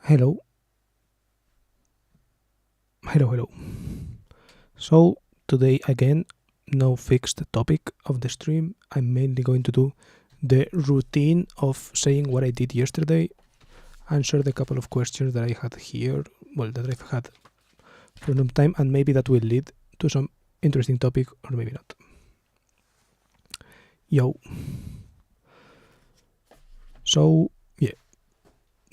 Hello, hello. So today again, no fixed topic of the stream. I'm mainly going to do the routine of saying what I did yesterday, answer the couple of questions that I had here, well, that I've had for a long time, and maybe that will lead to some interesting topic or maybe not. Yo. So yeah,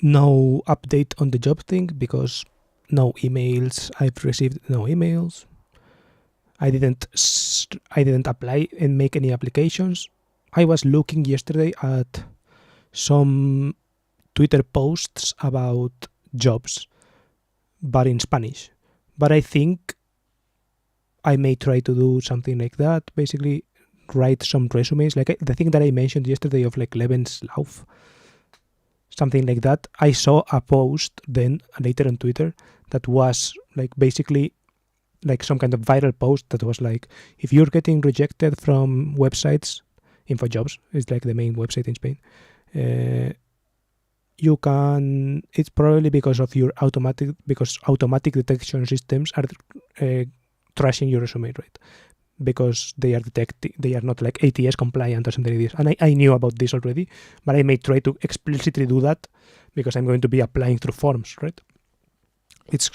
no update on the job thing because no emails. I've received no emails. I didn't apply and make any applications. I was looking yesterday at some Twitter posts about jobs, but in Spanish. But I think I may try to do something like that. Basically, write some resumes, like the thing that I mentioned yesterday of like Lebenslauf, something like that. I saw a post then later on Twitter that was like basically like some kind of viral post that was like, if you're getting rejected from websites, InfoJobs is like the main website in Spain, you can, it's probably because of your automatic detection systems are trashing your resume, right? Because they are not like ATS compliant or something like this. And I knew about this already, but I may try to explicitly do that because I'm going to be applying through forms, right?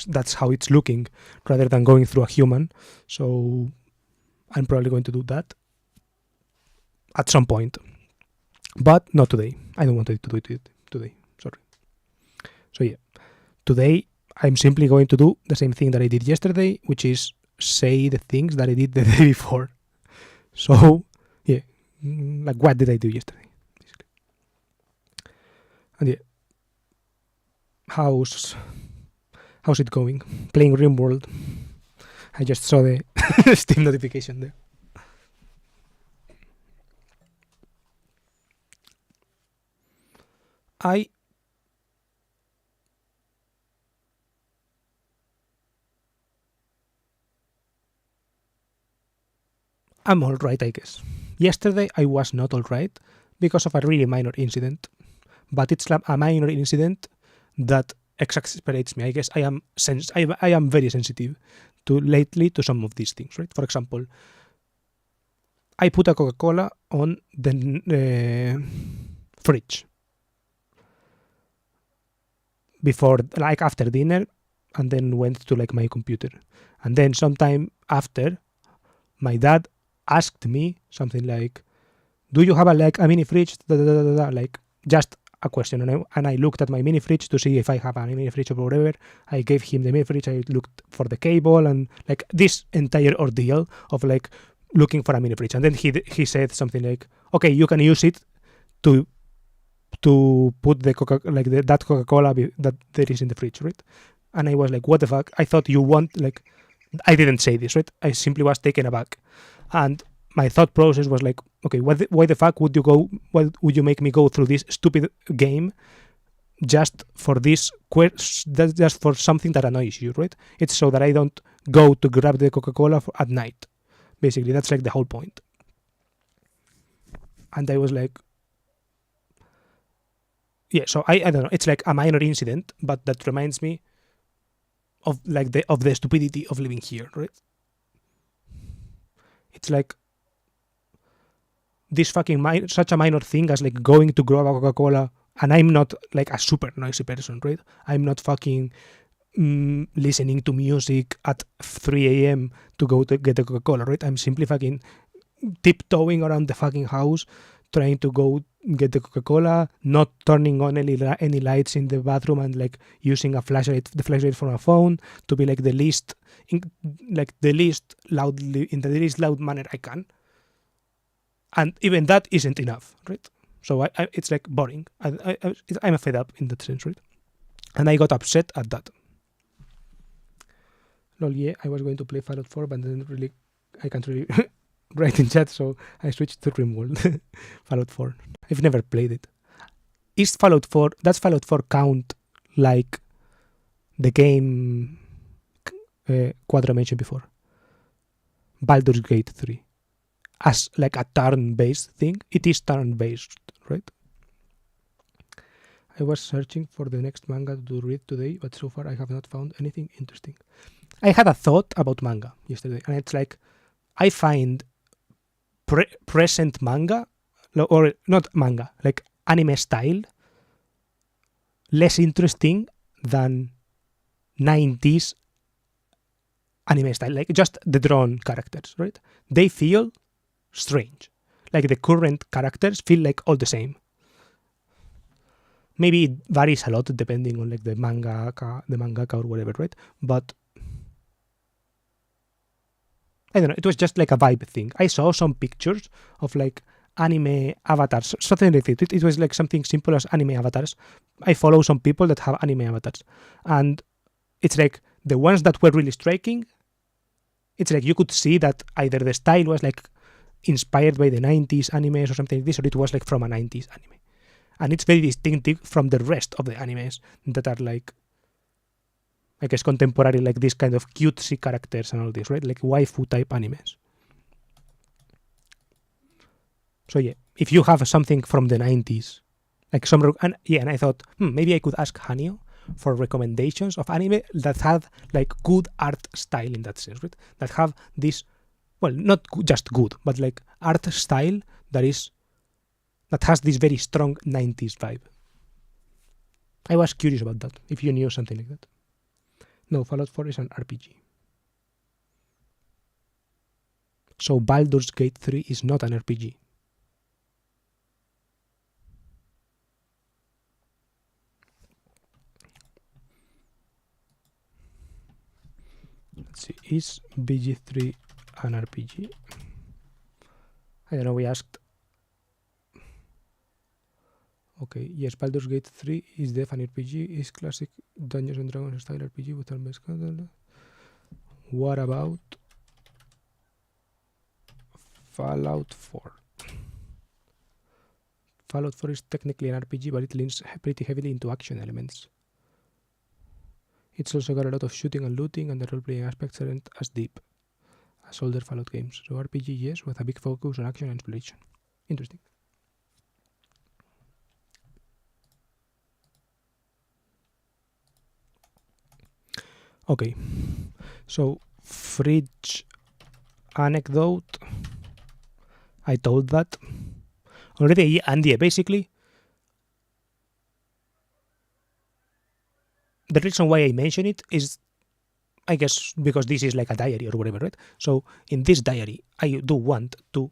That's how it's looking rather than going through a human. So I'm probably going to do that at some point, but not today. I don't want to do it today. Sorry. So yeah, today I'm simply going to do the same thing that I did yesterday, which is say the things that I did the day before. So yeah, like what did I do yesterday, basically? And yeah, how's it going? Playing RimWorld. I just saw the Steam notification there. I'm alright, I guess. Yesterday I was not alright because of a really minor incident, but it's a minor incident that exasperates me. I guess I am very sensitive to lately to some of these things, right? For example, I put a Coca-Cola on the fridge before, like after dinner, and then went to like my computer. And then sometime after, my dad asked me something like, "Do you have a mini fridge?" Like just a question, and I looked at my mini fridge to see if I have a mini fridge or whatever. I gave him the mini fridge. I looked for the cable and like this entire ordeal of like looking for a mini fridge, and then he said something like, "Okay, you can use it to put the that Coca-Cola that there is in the fridge, right?" And I was like, "What the fuck? I thought you want like." I didn't say this, right? I simply was taken aback, and my thought process was like, okay, why the fuck would you go? Why would you make me go through this stupid game just for this just for something that annoys you, right? It's so that I don't go to grab the Coca-Cola at night. Basically, that's like the whole point. And I was like, yeah. So I don't know. It's like a minor incident, but that reminds me of like the stupidity of living here, right? It's like this fucking such a minor thing as like going to grab a Coca-Cola, and I'm not like a super noisy person, right? I'm not fucking listening to music at 3 a.m. to go to get a Coca-Cola, right? I'm simply fucking tiptoeing around the fucking house, trying to go get the Coca-Cola, not turning on any lights in the bathroom, and like using the flashlight from a phone to be like the least loudly in the least loud manner I can. And even that isn't enough, right? So it's like boring. I'm fed up in that sense, right? And I got upset at that. Lol, yeah, I was going to play Fallout 4, but then really, I can't really write in chat, so I switched to RimWorld. Fallout 4. I've never played it. Is Fallout 4, does Fallout 4 count like the game Quadro mentioned before? Baldur's Gate 3. As like a turn-based thing? It is turn-based, right? I was searching for the next manga to read today, but so far I have not found anything interesting. I had a thought about manga yesterday, and it's like I find present manga, or not manga, like anime style, less interesting than 90s anime style, like just the drawn characters, right? They feel strange. Like the current characters feel like all the same. Maybe it varies a lot depending on like the mangaka or whatever, right? But I don't know, it was just like a vibe thing. I saw some pictures of like anime avatars, something like that. It was like something simple as anime avatars. I follow some people that have anime avatars, and it's like the ones that were really striking, it's like you could see that either the style was like inspired by the 90s animes or something like this, or it was like from a 90s anime. And it's very distinctive from the rest of the animes that are like, I guess, contemporary, like this kind of cutesy characters and all this, right? Like waifu type animes. So yeah, if you have something from the 90s, like some, and I thought, maybe I could ask Hanio for recommendations of anime that have like good art style in that sense, right? That have this, well, not just good, but like art style that has this very strong 90s vibe. I was curious about that, if you knew something like that. No, Fallout 4 is an RPG. So Baldur's Gate 3 is not an RPG. Let's see, is BG3 an RPG? I don't know, we asked. Okay, yes, Baldur's Gate 3 is definitely RPG, is classic Dungeons and Dragons style RPG with turn-based content. What about Fallout 4? Fallout 4 is technically an RPG, but it leans pretty heavily into action elements. It's also got a lot of shooting and looting, and the role-playing aspects aren't as deep as older Fallout games. So RPG, yes, with a big focus on action and exploration. Interesting. Okay, so fridge anecdote. I told that already, and yeah, basically the reason why I mention it is, I guess, because this is like a diary or whatever, right? So in this diary, I do want to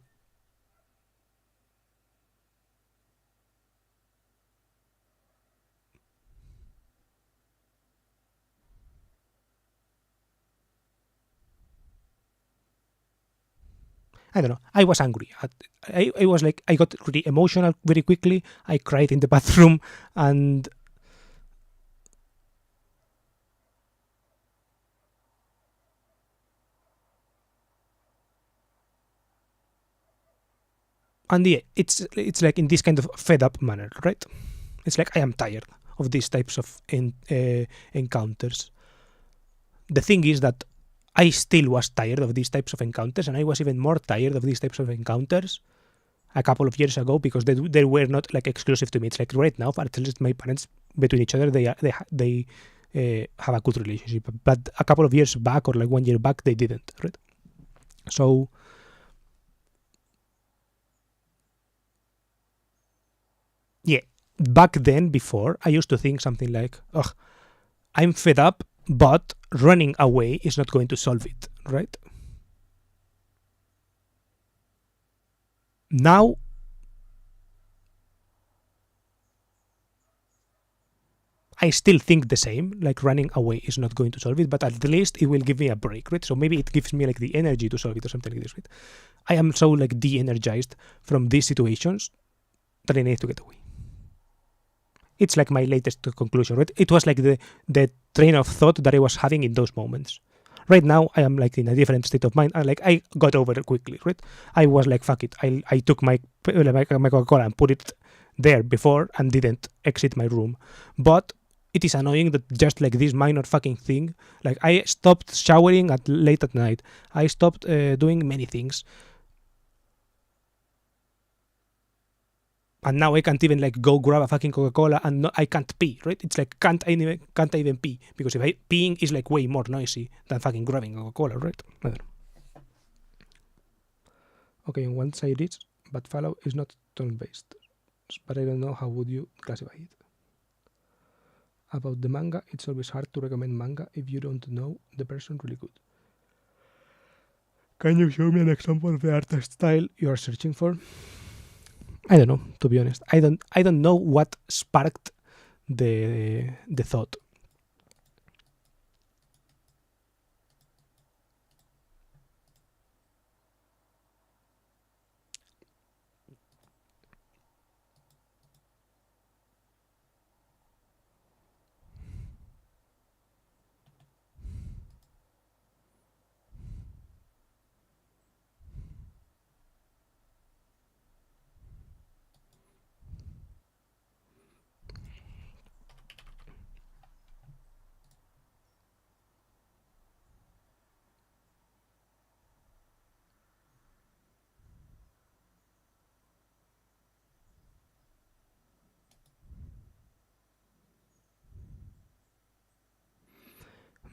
I don't know. I was angry. I was like, I got really emotional very quickly. I cried in the bathroom, and yeah, it's like in this kind of fed up manner, right? It's like I am tired of these types of encounters. The thing is that I still was tired of these types of encounters, and I was even more tired of these types of encounters a couple of years ago, because they were not like exclusive to me. It's like right now, at least my parents between each other, they have a good relationship. But a couple of years back, or like 1 year back, they didn't, right? So yeah, back then, before, I used to think something like, ugh, I'm fed up, but running away is not going to solve it, right? Now, I still think the same, like running away is not going to solve it, but at least it will give me a break, right? So maybe it gives me like the energy to solve it or something like this, right? I am so like de-energized from these situations that I need to get away. It's like my latest conclusion, right? It was like the train of thought that I was having in those moments. Right now, I am like in a different state of mind. I got over it quickly, right? I was like, fuck it. I took my Coca-Cola and put it there before and didn't exit my room. But it is annoying that just like this minor fucking thing, like I stopped showering late at night. I stopped doing many things. And now I can't even like go grab a fucking Coca-Cola and I can't pee, right? It's like can't I even pee, because if I peeing is like way more noisy than fucking grabbing Coca-Cola, right? I don't know. Okay, on one side it's, but follow is not tone-based, but I don't know how would you classify it. About the manga, it's always hard to recommend manga if you don't know the person really good. Can you show me an example of the art style you are searching for? I don't know, to be honest. I don't know what sparked the thought.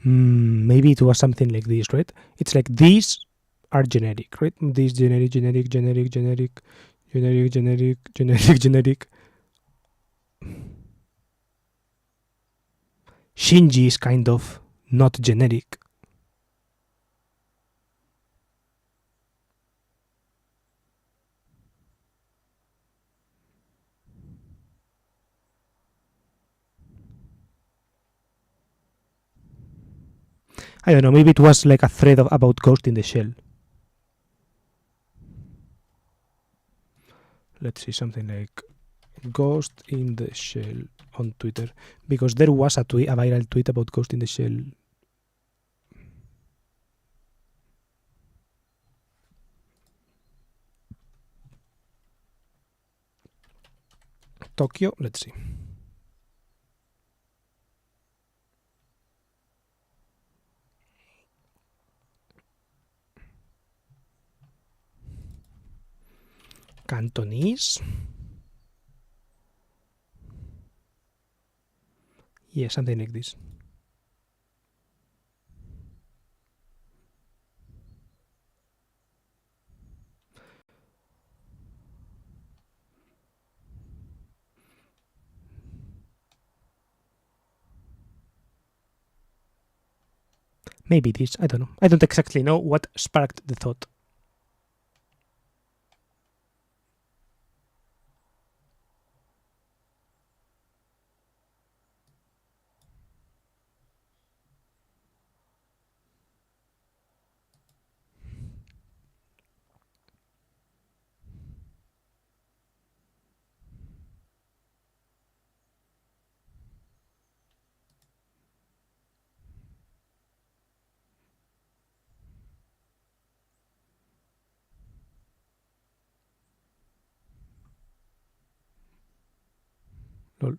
Maybe it was something like this, right? It's like these are generic, right? These generic. Shinji is kind of not generic. I don't know, maybe it was like a thread about Ghost in the Shell. Let's see, something like Ghost in the Shell on Twitter, because there was a viral tweet about Ghost in the Shell. Tokyo, let's see. Cantonese. Yeah, something like this. Maybe this, I don't know. I don't exactly know what sparked the thought. Lol.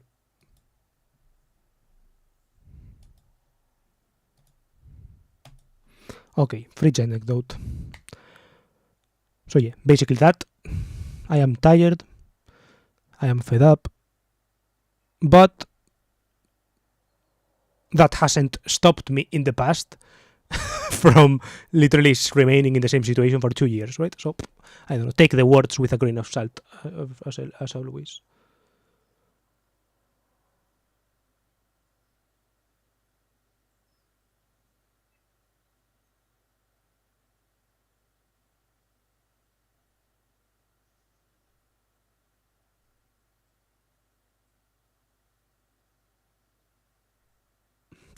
Okay, fridge anecdote. So yeah, basically that. I am tired. I am fed up. But that hasn't stopped me in the past from literally remaining in the same situation for 2 years, right? So, I don't know, take the words with a grain of salt, as always.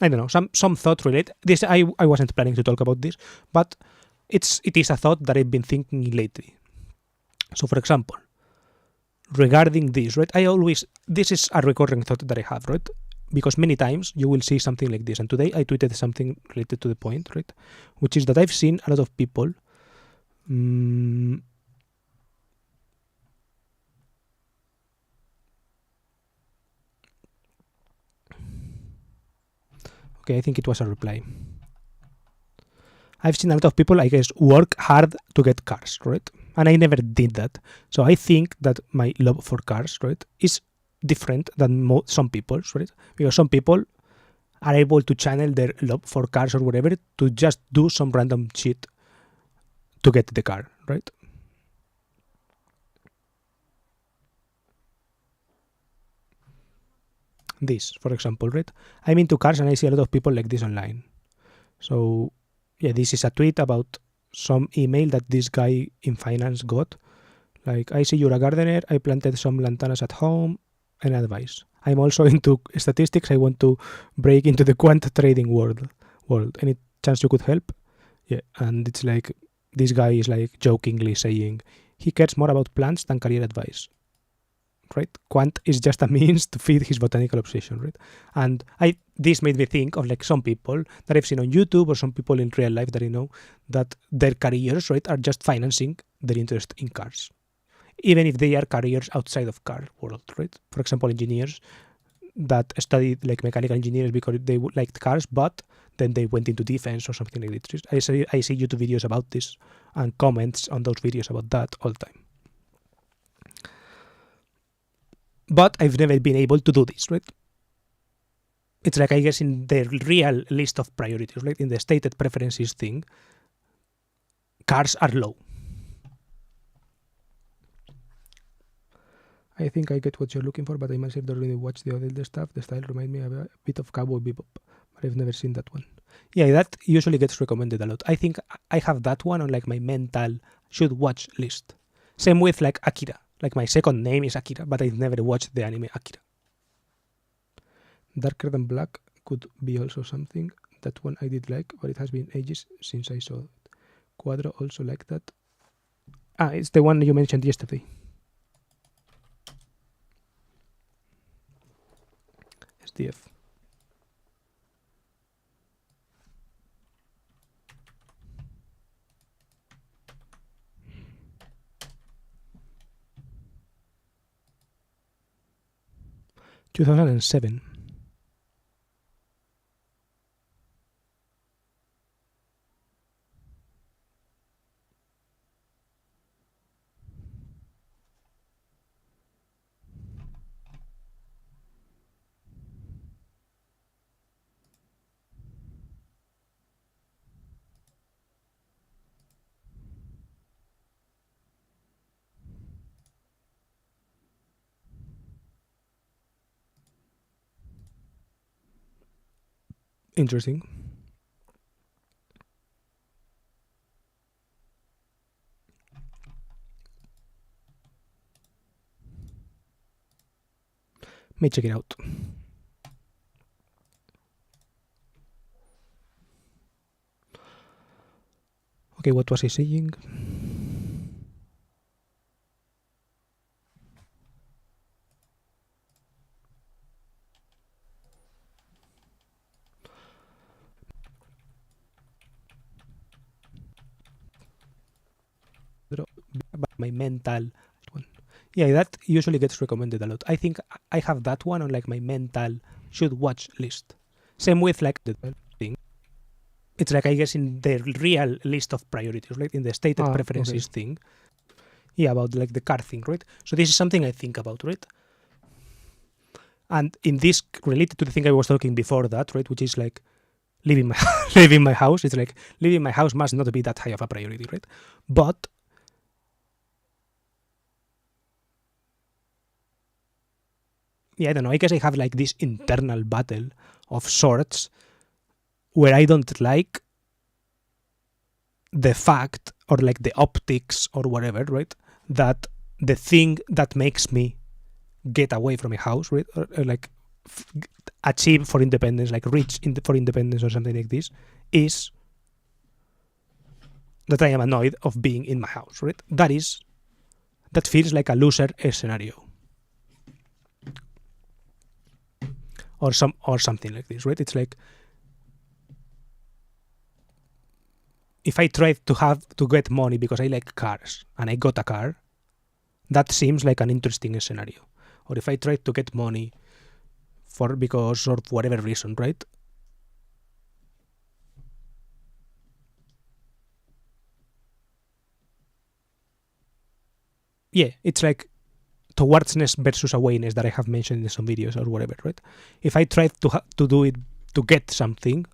I don't know, some thought related. This I wasn't planning to talk about this, but it is a thought that I've been thinking lately. So, for example, regarding this, right? This is a recurring thought that I have, right? Because many times you will see something like this, and today I tweeted something related to the point, right? Which is that I've seen a lot of people. Okay, I think it was a reply. I've seen a lot of people, I guess, work hard to get cars, right? and I never did that. So I think that my love for cars, right, is different than some people's, right? Because some people are able to channel their love for cars or whatever to just do some random shit to get the car, right? This, for example, right? I'm into cars and I see a lot of people like this online. So, yeah, this is a tweet about some email that this guy in finance got. Like, I see you're a gardener, I planted some lantanas at home, and advice. I'm also into statistics, I want to break into the quant trading world. Any chance you could help? Yeah, and it's like, this guy is like jokingly saying, he cares more about plants than career advice. Right? Quant is just a means to feed his botanical obsession, right? And this made me think of like some people that I've seen on YouTube or some people in real life that I know that their careers, right, are just financing their interest in cars, even if they are careers outside of car world, right? For example, engineers that studied like mechanical engineers because they liked cars, but then they went into defense or something like this. I see YouTube videos about this and comments on those videos about that all the time. But I've never been able to do this, right? It's like, I guess, in the real list of priorities, right? In the stated preferences thing, cars are low. I think I get what you're looking for, but I must have already watched the other stuff. The style reminds me a bit of Cowboy Bebop, but I've never seen that one. Yeah, that usually gets recommended a lot. I think I have that one on like my mental should watch list. Same with like Akira. Like my second name is Akira, but I've never watched the anime Akira. Darker Than Black could be also something. That one I did like, but it has been ages since I saw it. Quadro also like that. It's the one you mentioned yesterday. SDF. ...2007. Interesting. May check it out. Okay, what was I saying? My mental one. Yeah, that usually gets recommended a lot. I think I have that one on like my mental should watch list. Same with like the thing. It's like, I guess, in the real list of priorities, right? In the stated preferences thing. Yeah, about like the car thing, right? So this is something I think about, right? And in this, related to the thing I was talking before that, right? Which is like leaving my house. It's like leaving my house must not be that high of a priority, right? But yeah, I don't know. I guess I have like this internal battle of sorts where I don't like the fact or like the optics or whatever, right? That the thing that makes me get away from a house, right? Or like achieve for independence, like reach for independence or something like this, is that I am annoyed of being in my house, right? That feels like a loser scenario. Or something like this, right? It's like, if I try to get money because I like cars and I got a car, that seems like an interesting scenario. Or if I try to get money because of whatever reason, right? yeah, it's like towardsness versus awareness that I have mentioned in some videos or whatever, right? If I tried to do it to get something,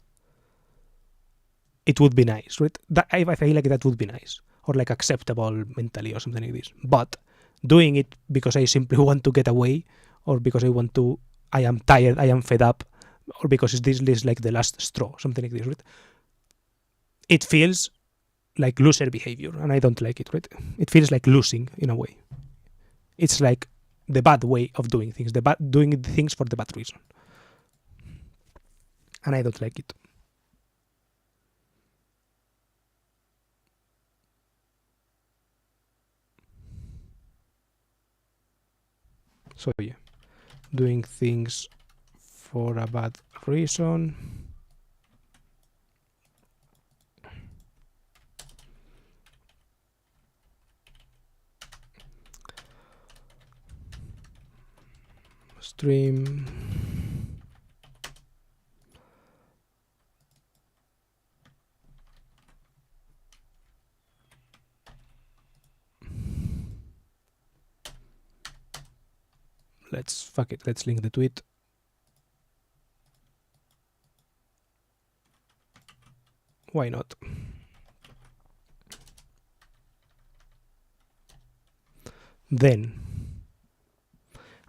it would be nice, right? That I feel like that would be nice or like acceptable mentally or something like this. But doing it because I simply want to get away, or because I am tired, I am fed up, or because this is like the last straw, something like this, right? It feels like loser behavior, and I don't like it, right? It feels like losing in a way. It's like the bad way of doing things, doing things for the bad reason, and I don't like it. So yeah, doing things for a bad reason. Stream. Let's link the tweet. Why not? Then,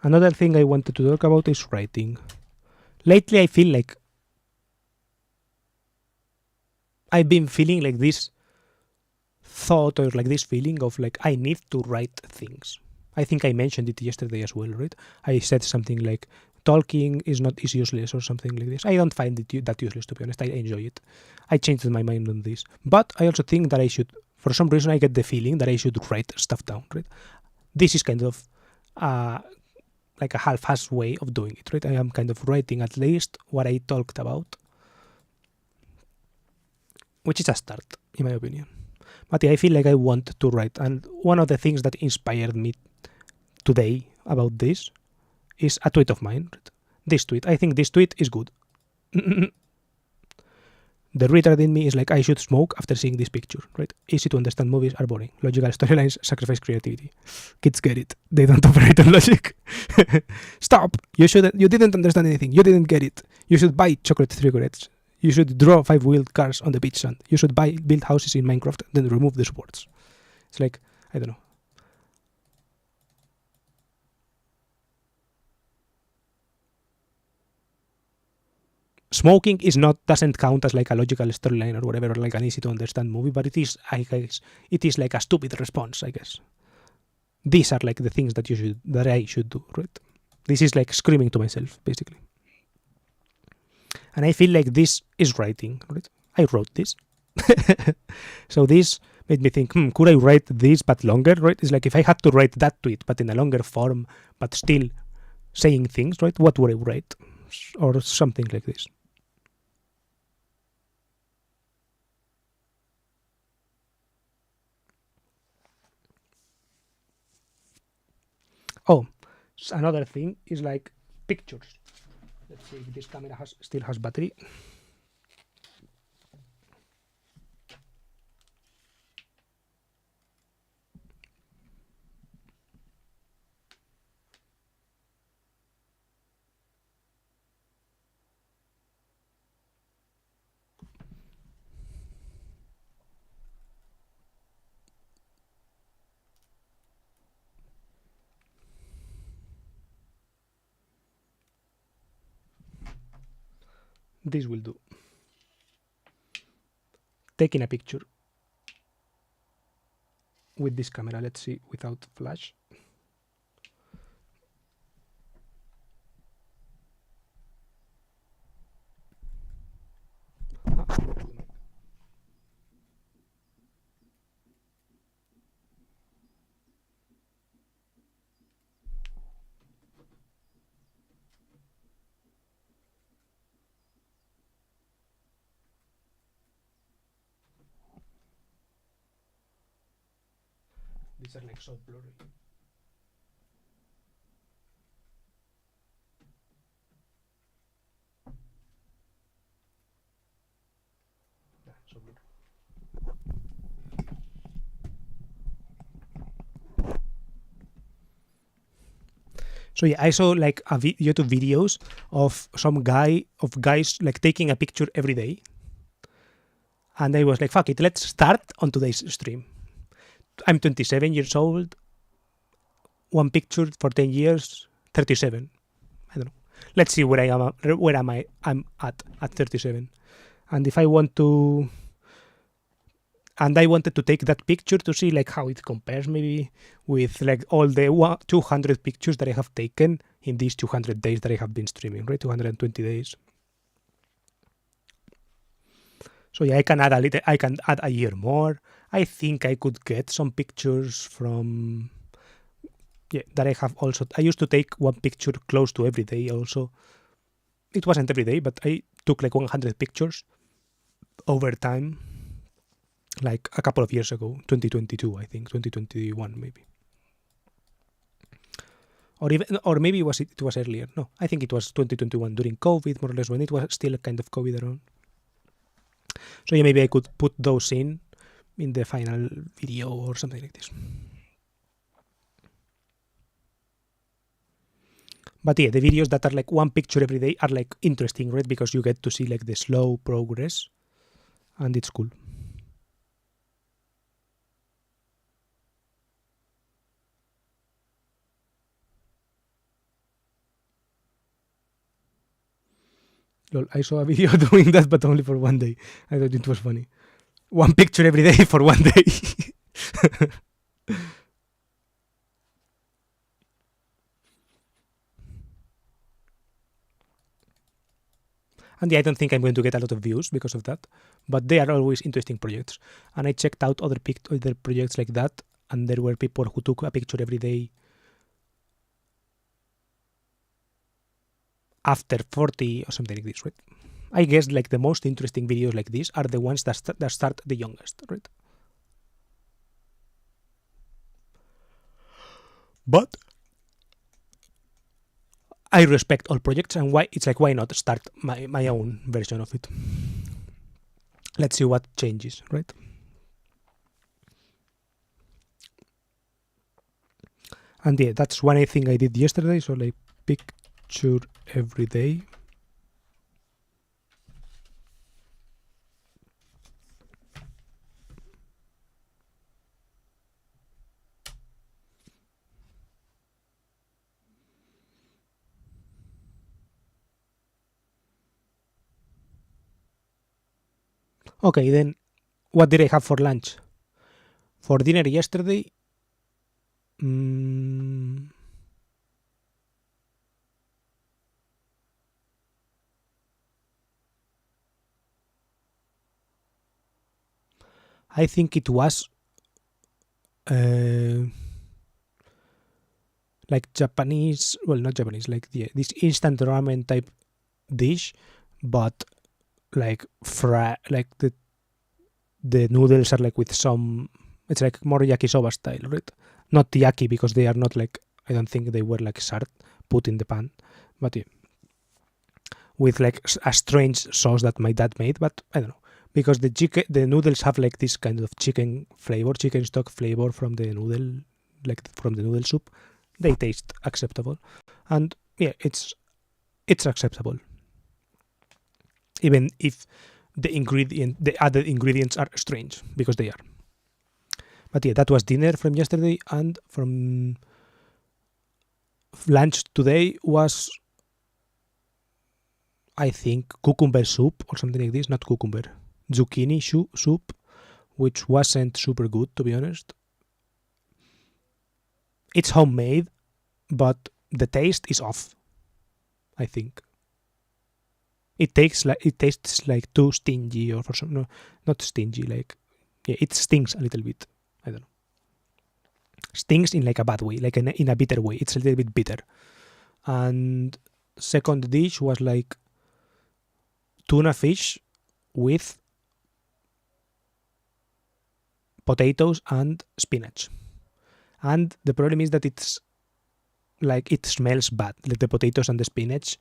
another thing I wanted to talk about is writing. Lately, I feel like I've been feeling like this thought, or like this feeling of like I need to write things. I think I mentioned it yesterday as well, right? I said something like talking is useless or something like this. I don't find it that useless, to be honest. I enjoy it. I changed my mind on this, but I also think that I should. For some reason, I get the feeling that I should write stuff down, right? This is kind of like a half-assed way of doing it, right? I am kind of writing at least what I talked about, which is a start, in my opinion. But yeah, I feel like I want to write, and one of the things that inspired me today about this is a tweet of mine. Right? This tweet, I think this tweet is good. The retard in me is like, I should smoke after seeing this picture, right? Easy to understand movies are boring. Logical storylines sacrifice creativity. Kids get it. They don't operate on logic. Stop! You didn't understand anything. You didn't get it. You should buy chocolate cigarettes. You should draw 5-wheeled cars on the beach sand. You should build houses in Minecraft, then remove the supports. It's like, I don't know. Smoking doesn't count as like a logical storyline or whatever, or like an easy to understand movie, but it is, I guess, it is like a stupid response, I guess. These are like the things that I should do, right? This is like screaming to myself, basically. And I feel like this is writing, right? I wrote this. So this made me think, could I write this but longer, right? It's like if I had to write that tweet but in a longer form, but still saying things, right? What would I write? Or something like this. Oh, another thing is like pictures. Let's see if this camera still has battery. This will do. Taking a picture with this camera. Let's see without flash. These are like so blurry. Yeah, so blurry. So yeah, I saw like YouTube videos of guys like taking a picture every day, and I was like, fuck it, let's start on today's stream. I'm 27 years old. One picture for 10 years, 37. I don't know. Let's see where I am. Where am I? I'm at 37. And if I want to, and I wanted to take that picture to see like how it compares maybe with like all the 200 pictures that I have taken in these 200 days that I have been streaming, right? 220 days. So yeah, I can add a year more. I think I could get some pictures from, that I have also. I used to take one picture close to every day also. It wasn't every day, but I took like 100 pictures over time, like a couple of years ago, 2022, I think, 2021 maybe. Or maybe it was earlier. No, I think it was 2021 during COVID, more or less, when it was still a kind of COVID around. So yeah, maybe I could put those in the final video or something like this. But yeah, the videos that are like one picture every day are like interesting, right? Because you get to see like the slow progress, and it's cool. Lol, I saw a video doing that, but only for one day. I thought it was funny. One picture every day for one day. And yeah, I don't think I'm going to get a lot of views because of that, but they are always interesting projects. And I checked out other projects like that, and there were people who took a picture every day after 40 or something like this, right? I guess like the most interesting videos like this are the ones that start the youngest, right? But I respect all projects, and why not start my own version of it? Let's see what changes, right? And yeah, that's one thing I did yesterday. So like picture every day. Okay, then what did I have for lunch? For dinner yesterday, I think it was like Japanese, well, not Japanese, like this instant ramen type dish, but like like the noodles are like with some, it's like more yakisoba style, right? Not yaki, because they are not like, I don't think they were like put in the pan, but yeah, with like a strange sauce that my dad made, but I don't know, because the noodles have like this kind of chicken stock flavor from the noodle, like from the noodle soup. They taste acceptable, and yeah, it's acceptable, even if the other ingredients are strange, because they are. But yeah, that was dinner from yesterday, and from lunch today was, I think, cucumber soup or something like this. Not cucumber, zucchini soup, which wasn't super good, to be honest. It's homemade, but the taste is off, I think. It tastes like too stingy, or for some, no, not stingy, like, yeah, it stings a little bit. I don't know. Stings in like a bad way, like in a bitter way. It's a little bit bitter. And second dish was like tuna fish with potatoes and spinach. And the problem is that it's like, it smells bad, like the potatoes and the spinach,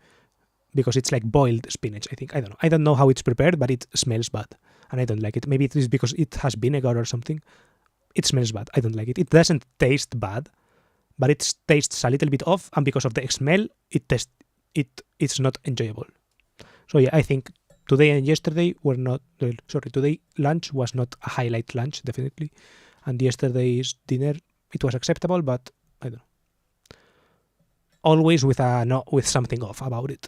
because it's like boiled spinach, I think. I don't know. I don't know how it's prepared, but it smells bad, and I don't like it. Maybe it is because it has vinegar or something. It smells bad. I don't like it. It doesn't taste bad, but it tastes a little bit off, and because of the smell, it's not enjoyable. So yeah, I think today and yesterday were not. Today lunch was not a highlight lunch, definitely, and yesterday's dinner, it was acceptable, but I don't know. Always with something off about it.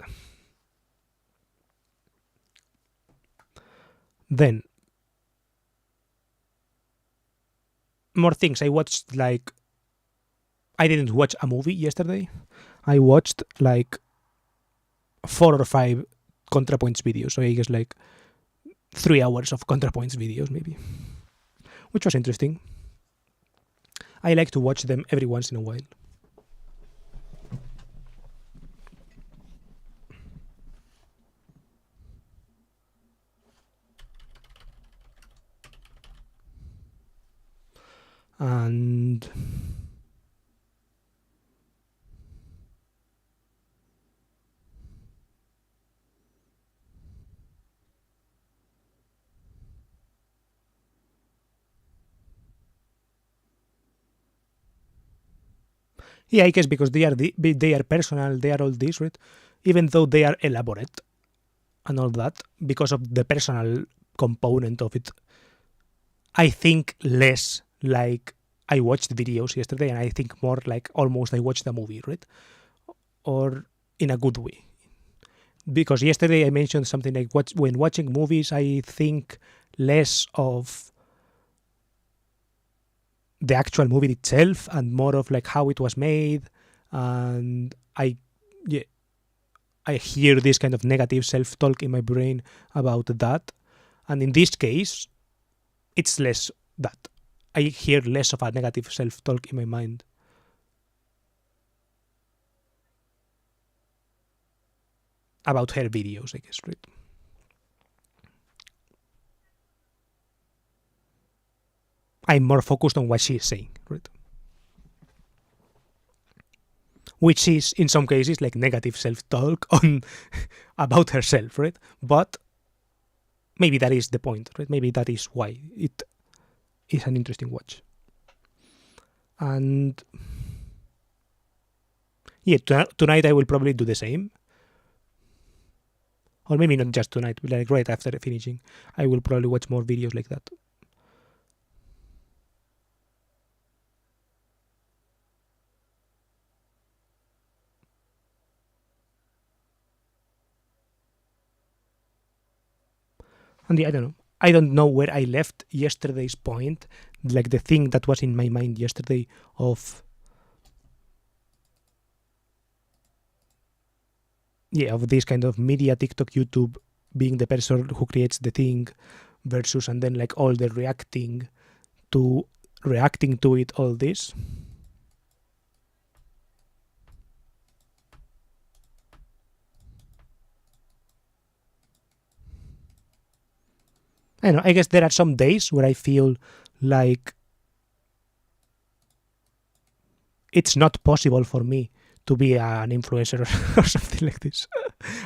Then more things. I watched I didn't watch a movie yesterday. I watched 4 or 5 ContraPoints videos. So I guess 3 hours of ContraPoints videos maybe, which was interesting. I like to watch them every once in a while. And yeah, I guess because they are personal, they are all this, right? Even though they are elaborate and all that, because of the personal component of it, I think less like I watched videos yesterday, and I think more like almost I watched a movie, right? Or in a good way. Because yesterday I mentioned something like when watching movies, I think less of the actual movie itself and more of how it was made, and I hear this kind of negative self-talk in my brain about that, and in this case it's less that. I hear less of a negative self-talk in my mind. About her videos, I guess, right? I'm more focused on what she's saying, right? Which is, in some cases, negative self-talk on about herself, right? But maybe that is the point, right? Maybe that is why it is an interesting watch. And yeah, tonight I will probably do the same. Or maybe not just tonight, but right after finishing, I will probably watch more videos like that. And I don't know. I don't know where I left yesterday's point, the thing that was in my mind yesterday of this kind of media, TikTok, YouTube, being the person who creates the thing versus, and then all the reacting to it, all this. I don't know. I guess there are some days where I feel like it's not possible for me to be an influencer or something like this.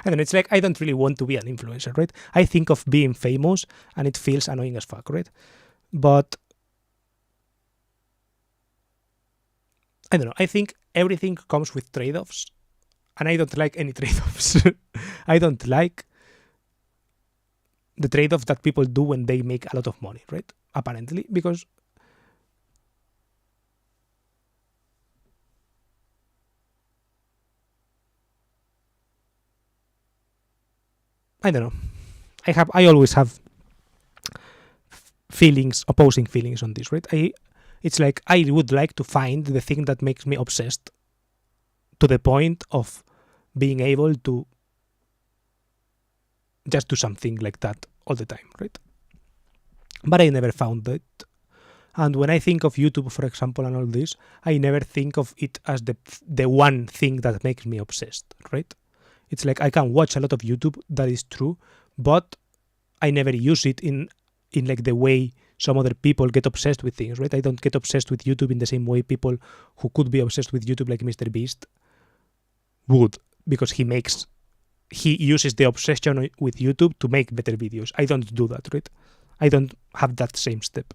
I don't know. It's I don't really want to be an influencer, right? I think of being famous and it feels annoying as fuck, right? But I don't know. I think everything comes with trade-offs, and I don't like any trade-offs. I don't like the trade-off that people do when they make a lot of money, right? Apparently, because I don't know. I always have opposing feelings on this, right? It's I would like to find the thing that makes me obsessed to the point of being able to just do something like that all the time, right? But I never found it. And when I think of YouTube, for example, and all this, I never think of it as the one thing that makes me obsessed, right? It's I can watch a lot of YouTube, that is true, but I never use it in the way some other people get obsessed with things, right? I don't get obsessed with YouTube in the same way people who could be obsessed with YouTube, like Mr. Beast, would, because he uses the obsession with YouTube to make better videos. I don't do that, right? I don't have that same step.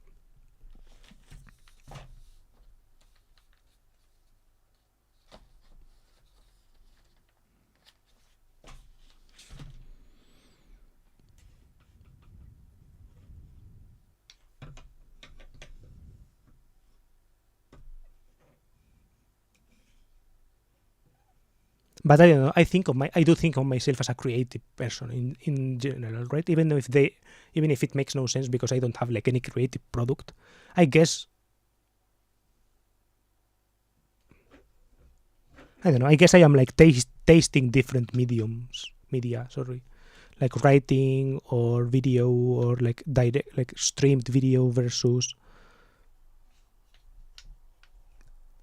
But I don't know. I do think of myself as a creative person in general, right? Even if it makes no sense because I don't have like any creative product. I guess I don't know. I guess I am like tasting different media. Sorry, like writing or video or like direct, like streamed video versus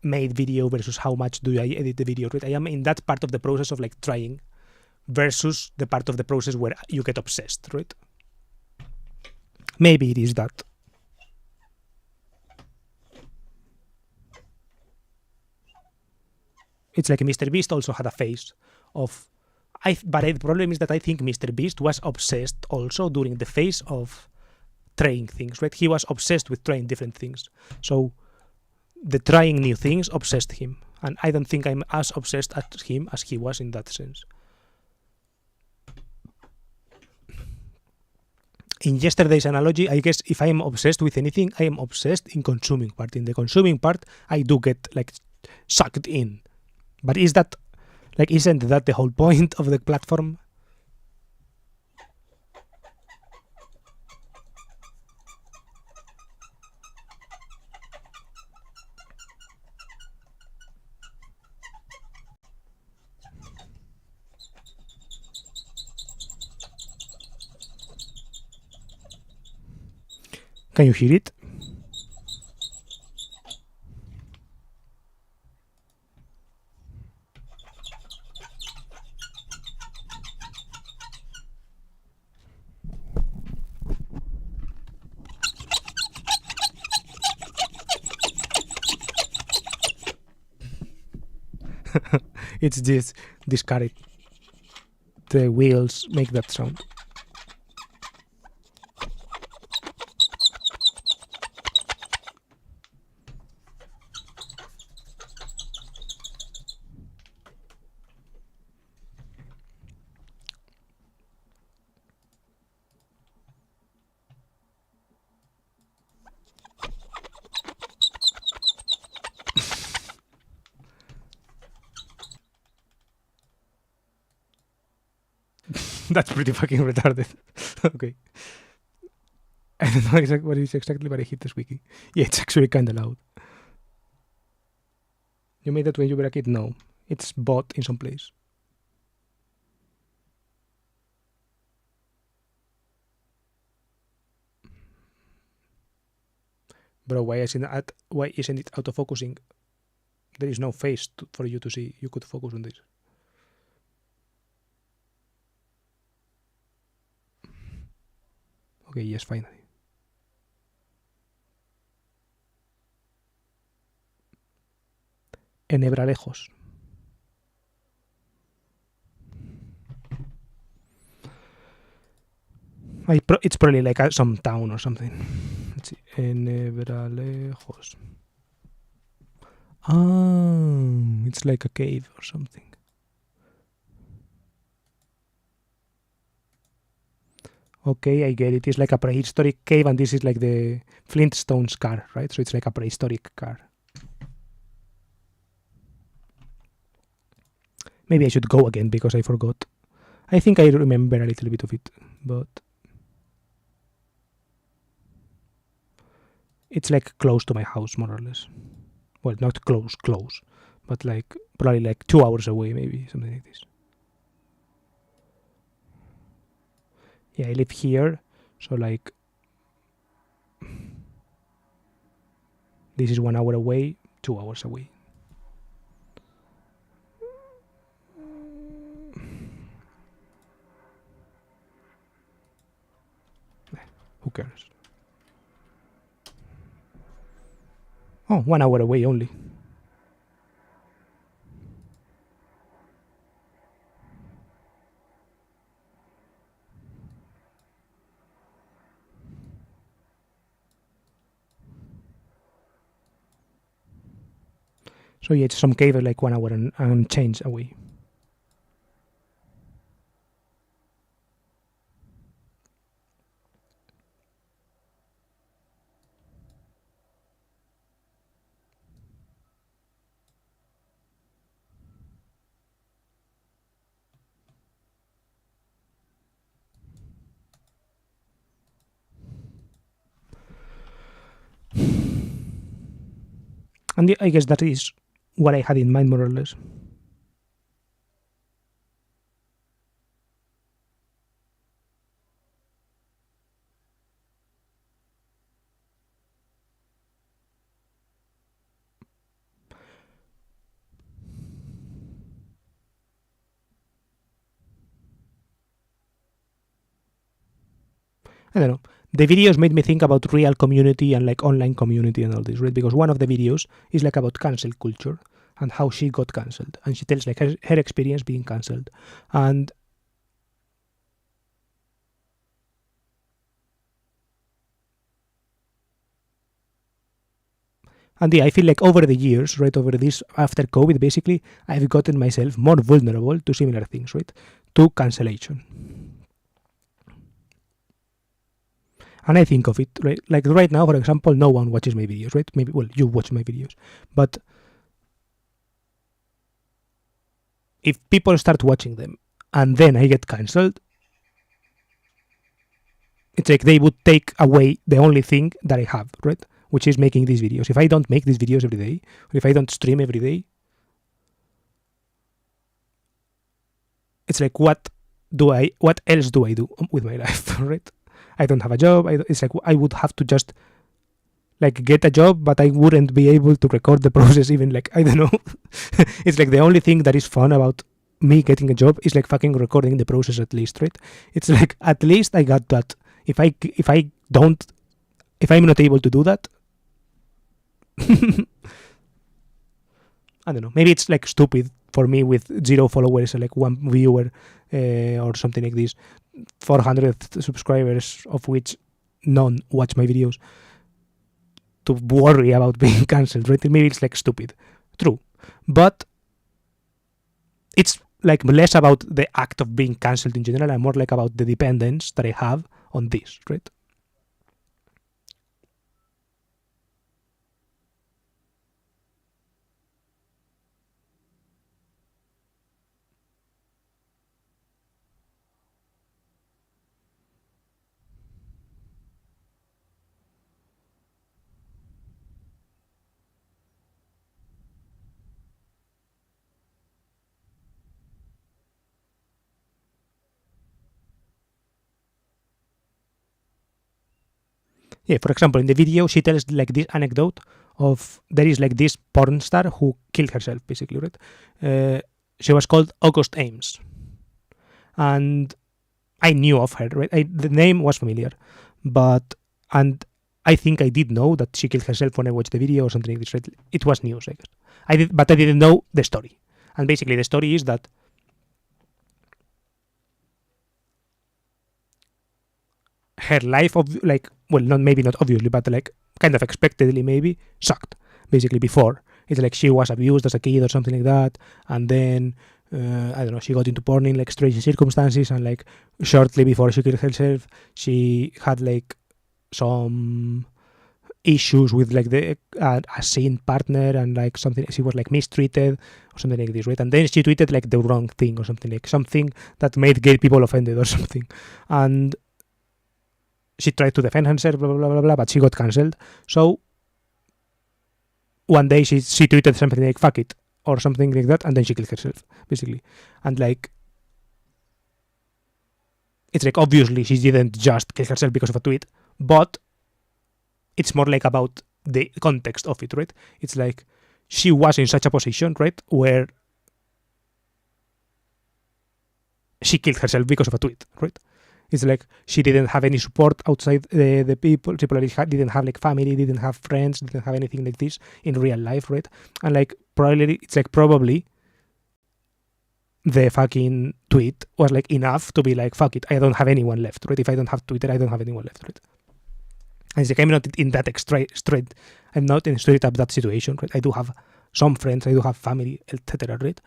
made video versus how much do I edit the video. Right? I am in that part of the process of like trying versus the part of the process where you get obsessed. Right? Maybe it is that. It's like Mr. Beast also had a phase of the problem is that I think Mr. Beast was obsessed also during the phase of trying things, right? He was obsessed with trying different things. So the trying new things obsessed him. And I don't think I'm as obsessed as him as he was in that sense. In yesterday's analogy, I guess if I am obsessed with anything, I am obsessed in consuming part. In the consuming part, I do get like sucked in. But isn't that the whole point of the platform? Can you hear it? It's this carrot. The wheels make that sound. That's pretty fucking retarded. Okay. I don't know what it is exactly, but I hit the squeaky. Yeah, it's actually kind of loud. You made that when you were a kid? No. It's bought in some place. Bro, why isn't it autofocusing? There is no face for you to see. You could focus on this. Okay, yes, finally. Enebralejos. It's probably like some town or something. Let's see. Enebralejos. Oh, it's like a cave or something. Okay, I get it. It's like a prehistoric cave, and this is like the Flintstones car, right? So it's like a prehistoric car. Maybe I should go again because I forgot. I think I remember a little bit of it, but it's like close to my house, more or less. Well, not close, but like probably like 2 hours away, maybe something like this. Yeah, I live here, so like this is 1 hour away, 2 hours away. Who cares? Oh, 1 hour away only. So yeah, it's some cave like 1 hour and change away. And I guess that is what I had in mind, more or less. I don't know. The videos made me think about real community and like online community and all this, right? Because one of the videos is like about cancel culture and how she got cancelled, and she tells like her experience being cancelled. And yeah, I feel like over the years, right, over this after COVID, basically, I've gotten myself more vulnerable to similar things, right, to cancellation. And I think of it, right, like right now, for example, no one watches my videos, right? Maybe, well, you watch my videos, but if people start watching them and then I get cancelled, it's like they would take away the only thing that I have, right? Which is making these videos. If I don't make these videos every day, or if I don't stream every day, it's like what else do I do with my life, right? I don't have a job. It's like I would have to just like get a job, but I wouldn't be able to record the process even, like, I don't know. It's like the only thing that is fun about me getting a job is like fucking recording the process at least, right? It's like at least I got that. If I'm not able to do that, I don't know. Maybe it's like stupid for me with 0 followers, like 1 viewer, or something like this, 400 subscribers, of which none watch my videos, to worry about being cancelled, right? Maybe it's like stupid. True. But it's like less about the act of being cancelled in general and more like about the dependence that I have on this, right? Yeah, for example, in the video, she tells like this anecdote of there is like this porn star who killed herself, basically, right? She was called August Ames, and I knew of her, right? The name was familiar, and I think I did know that she killed herself when I watched the video or something like this, right? It was news, I guess. But I didn't know the story. And basically, the story is that her life of like, well, not obviously, but like kind of expectedly maybe sucked. Basically, before it's like she was abused as a kid or something like that, and then I don't know, she got into porn in like strange circumstances, and like shortly before she killed herself, she had like some issues with like a scene partner, and like something, she was like mistreated or something like this, right? And then she tweeted like the wrong thing or something that made gay people offended or something, and she tried to defend herself, blah, blah, blah, blah, blah, but she got cancelled. So one day she tweeted something like fuck it or something like that, and then she killed herself, basically. And like, it's like obviously she didn't just kill herself because of a tweet, but it's more like about the context of it, right? It's like she was in such a position, right, where she killed herself because of a tweet, right? It's like she didn't have any support outside the people. She probably didn't have like family, didn't have friends, didn't have anything like this in real life, right? And like probably the fucking tweet was like enough to be like, fuck it, I don't have anyone left, right? If I don't have Twitter, I don't have anyone left, right? And it's like I'm not in that straight. I'm not in straight up that situation, right? I do have some friends, I do have family, etc., right?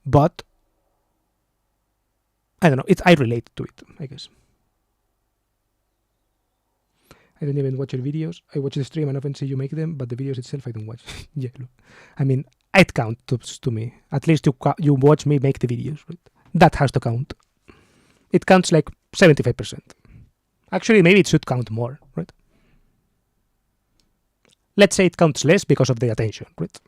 But I don't know. I relate to it, I guess. I don't even watch your videos. I watch the stream and often see you make them, but the videos itself I don't watch. Yeah, look. I mean, it counts to me. At least you watch me make the videos, right? That has to count. It counts like 75%. Actually, maybe it should count more, right? let's say it counts less because of the attention, right?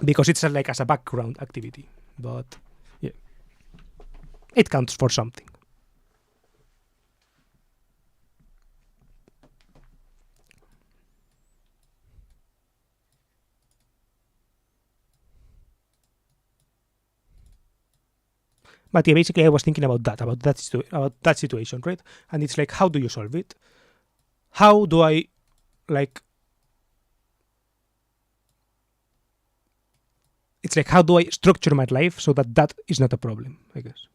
Because it's like as a background activity, but yeah, it counts for something. But yeah, basically, I was thinking about that situation, right? And it's like, how do you solve it? How do I, like, it's like, how do I structure my life so that that is not a problem? I guess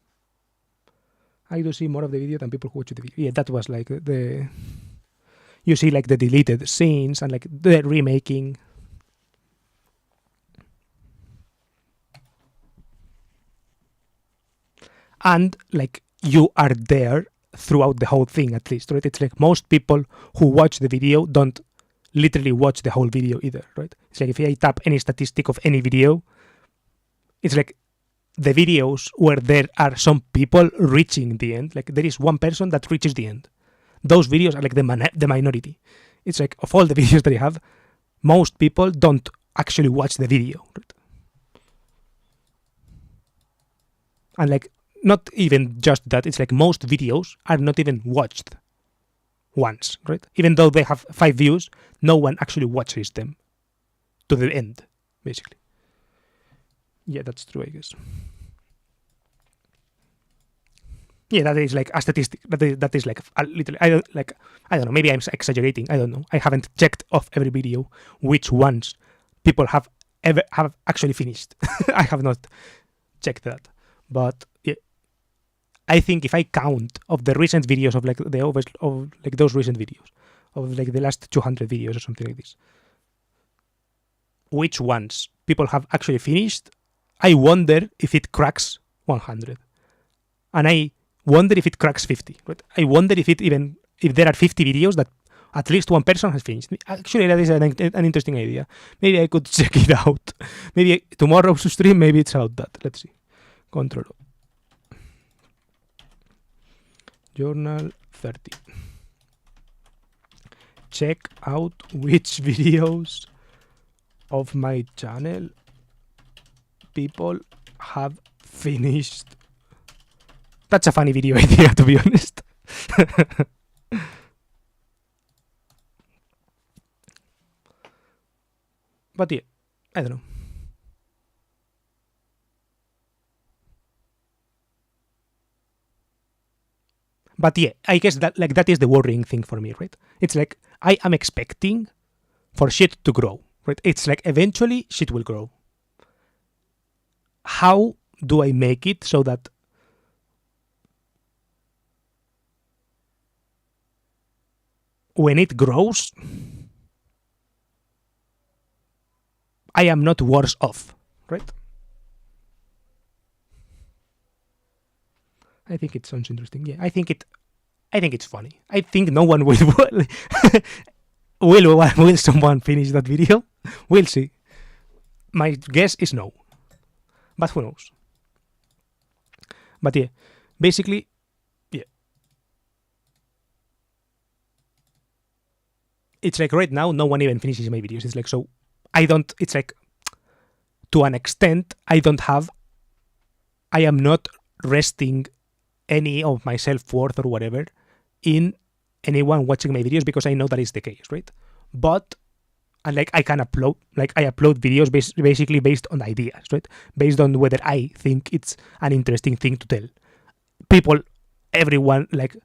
I do see more of the video than people who watch the video. Yeah, that was like you see like the deleted scenes and like the remaking. And like you are there throughout the whole thing, at least, right? It's like most people who watch the video don't literally watch the whole video either, right? It's like if I tap any statistic of any video, it's like the videos where there are some people reaching the end, like there is one person that reaches the end. Those videos are like the minority. It's like of all the videos that I have, most people don't actually watch the video, right? And like not even just that, it's like most videos are not even watched once, right? Even though they have 5 views, no one actually watches them to the end, basically. Yeah, that's true, I guess. Yeah, that is like a statistic. That is like a little. I don't know. Maybe I'm exaggerating. I don't know. I haven't checked off every video which ones people have actually finished. I have not checked that, but yeah, I think if I count of the recent videos of like those recent videos of like the last 200 videos or something like this, which ones people have actually finished, I wonder if it cracks 100, and I wonder if it cracks 50. Right? I wonder if there are 50 videos that at least one person has finished. Actually, that is an interesting idea. Maybe I could check it out. Maybe tomorrow's stream, maybe it's about that. Let's see. Control. Journal 30. Check out which videos of my channel people have finished. That's a funny video idea, to be honest. But yeah, I don't know. But yeah, I guess that is the worrying thing for me, right? It's like I am expecting for shit to grow, right? It's like eventually shit will grow. How do I make it so that when it grows, I am not worse off, right? I think it sounds interesting. Yeah, I think it's funny. I think no one will will someone finish that video? We'll see. My guess is no, but who knows? But yeah, basically, yeah, it's like right now no one even finishes my videos. It's like so I don't. It's like to an extent I am not resting any of my self-worth or whatever in anyone watching my videos because I know that is the case, right? But and like I can upload, like I upload videos basically based on ideas, right? Based on whether I think it's an interesting thing to tell people. Everyone, like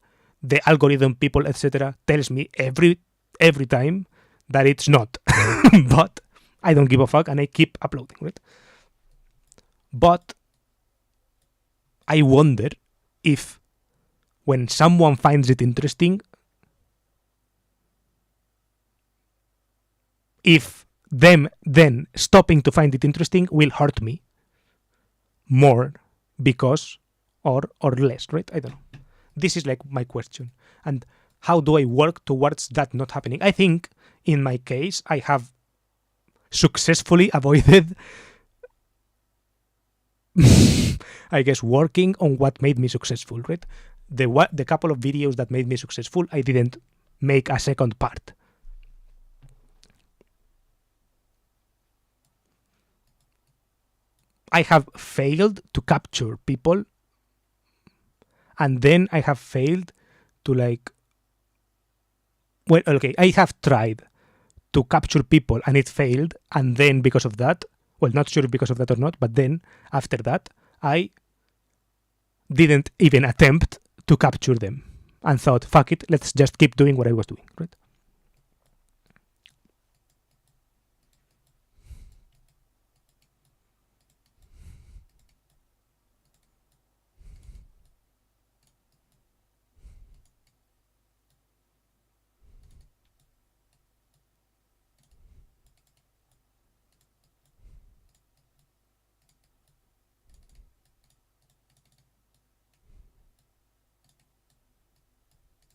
the algorithm people, etc., tells me every time that it's not. But I don't give a fuck and I keep uploading, right? But I wonder if when someone finds it interesting, if them then stopping to find it interesting will hurt me more because or less, right? I don't know. This is like my question. And how do I work towards that not happening? I think in my case, I have successfully avoided I guess working on what made me successful, right? The couple of videos that made me successful, I didn't make a second part. I have failed to capture people, and then I have failed to like, well, okay, I have tried to capture people and it failed, and then because of that, well, not sure because of that or not, but then after that, I didn't even attempt to capture them and thought, fuck it, let's just keep doing what I was doing, right?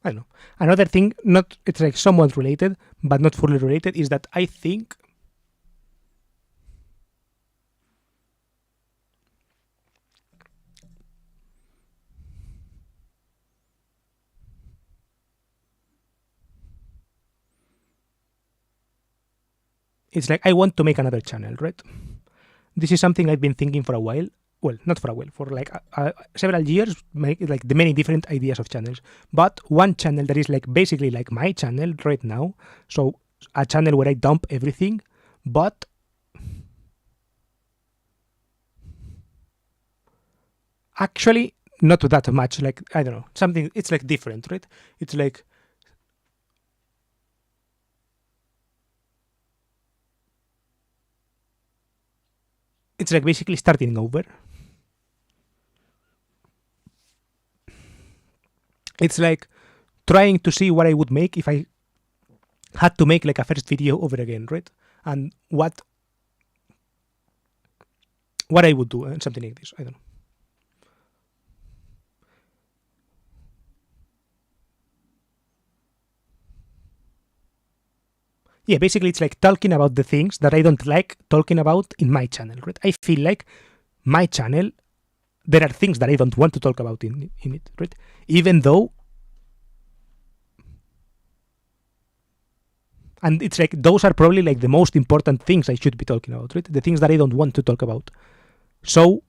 I don't know. Another thing, not it's like somewhat related, but not fully related, is that I think it's like I want to make another channel, right? This is something I've been thinking for a while. Well, not for a while, for like several years, make like the many different ideas of channels. But one channel that is like basically like my channel right now. So a channel where I dump everything, but actually not that much. Like I don't know, something. It's like different, right? It's like basically starting over. It's like trying to see what I would make if I had to make like a first video over again, right? And what I would do and something like this. I don't know. Yeah, basically it's like talking about the things that I don't like talking about in my channel, right? I feel like my channel, there are things that I don't want to talk about in it, right? Even though, and it's like those are probably like the most important things I should be talking about, right? The things that I don't want to talk about. So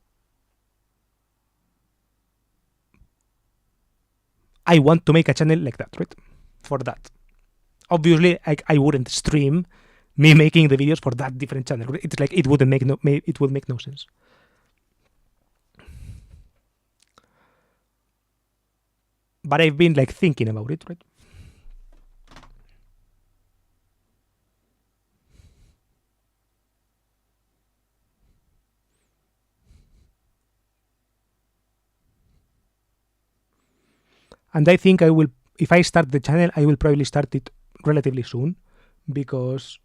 I want to make a channel like that, right? For that. Obviously, I wouldn't stream me making the videos for that different channel. Right? It's like it wouldn't make no, it would make no sense. But I've been like thinking about it, right? And I think I will, if I start the channel, I will probably start it relatively soon because,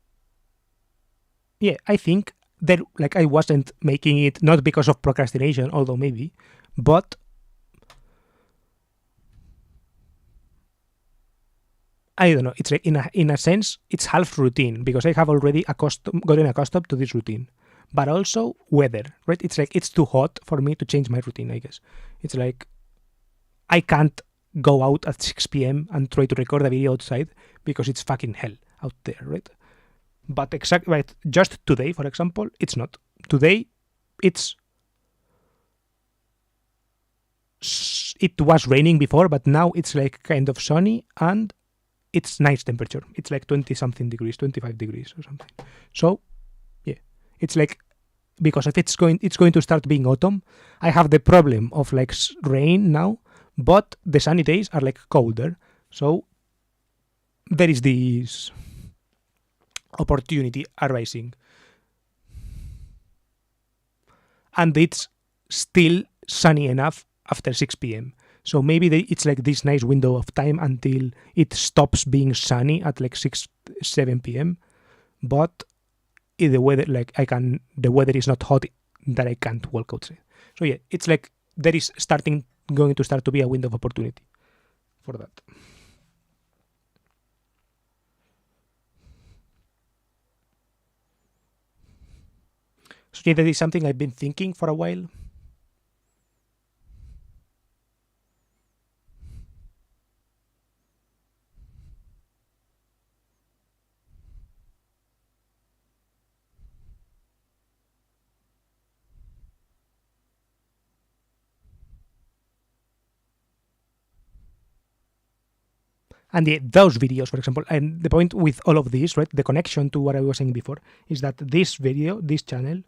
yeah, I think that like I wasn't making it not because of procrastination, although maybe, but I don't know. It's like in a sense, it's half routine because I have already gotten accustomed to this routine, but also weather, right? It's like it's too hot for me to change my routine. I guess it's like I can't go out at 6 p.m. and try to record a video outside because it's fucking hell out there, right? But exactly right. Just today, for example, it's not. Today, it's it was raining before, but now it's like kind of sunny and it's nice temperature. It's like 20 something degrees, 25 degrees or something. So yeah, it's like because if it's going to start being autumn. I have the problem of like rain now, but the sunny days are like colder. So there is this opportunity arising, and it's still sunny enough after 6 p.m. So maybe it's like this nice window of time until it stops being sunny at like 6, 7 p.m. But the weather, like the weather is not hot that I can't walk outside. So yeah, it's like there is going to start to be a window of opportunity for that. So yeah, that is something I've been thinking for a while. And those videos, for example, and the point with all of this, right, the connection to what I was saying before, is that this video, this channel,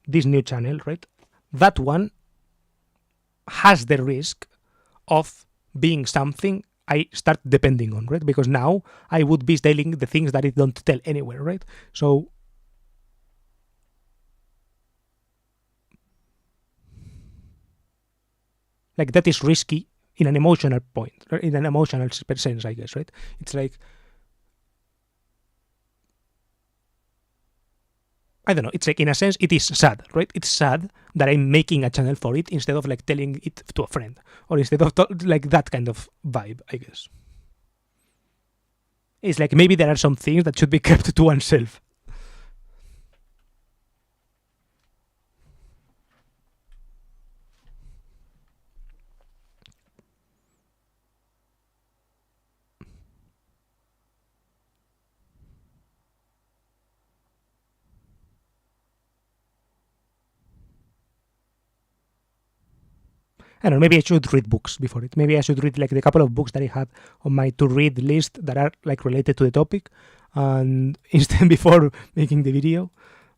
this new channel, right, that one has the risk of being something I start depending on, right? Because now I would be telling the things that I don't tell anywhere, right? So like that is risky in an emotional point, in an emotional sense, I guess, right? It's like, I don't know, it's like in a sense it is sad, right? It's sad that I'm making a channel for it instead of like telling it to a friend, or instead of like that kind of vibe, I guess. It's like maybe there are some things that should be kept to oneself. I don't know, maybe I should read books before it. Maybe I should read like the couple of books that I had on my to read list that are like related to the topic, and instead before making the video,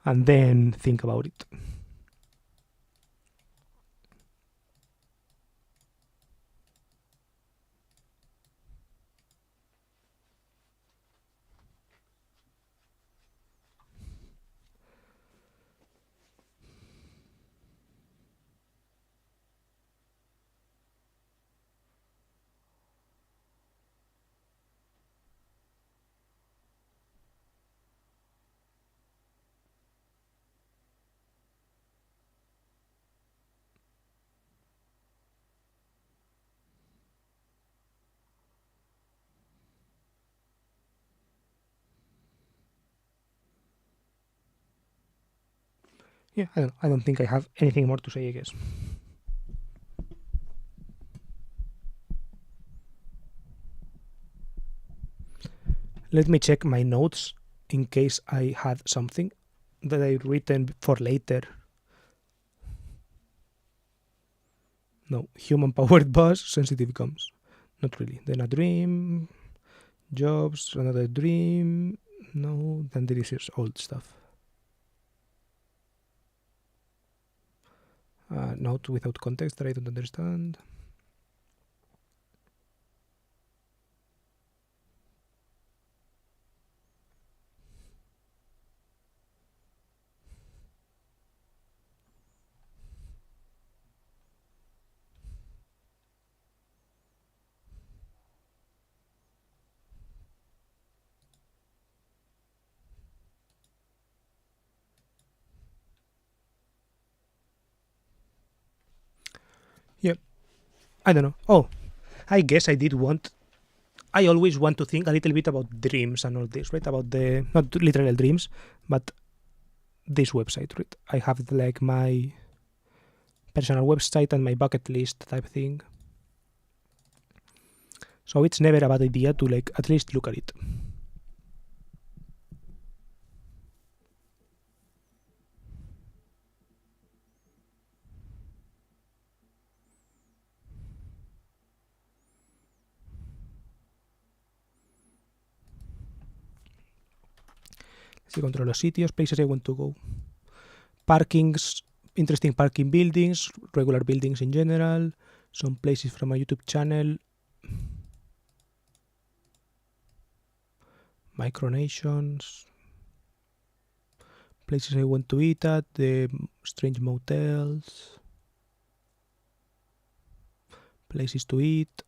and then think about it. Yeah, I don't think I have anything more to say, I guess. Let me check my notes in case I had something that I've written for later. No, human powered bus, sensitive comms. Not really. Then a dream, jobs, another dream. No, then there is old stuff. Note without context that I don't understand. Yeah, I don't know. Oh, I guess I did want. I always want to think a little bit about dreams and all this, right? About the not literal dreams, but this website, right? I have like my personal website and my bucket list type thing. So it's never a bad idea to like at least look at it. Si control los sitios, places I want to go. Parkings, interesting parking buildings, regular buildings in general, some places from my YouTube channel, micronations, places I want to eat at, the strange motels, places to eat,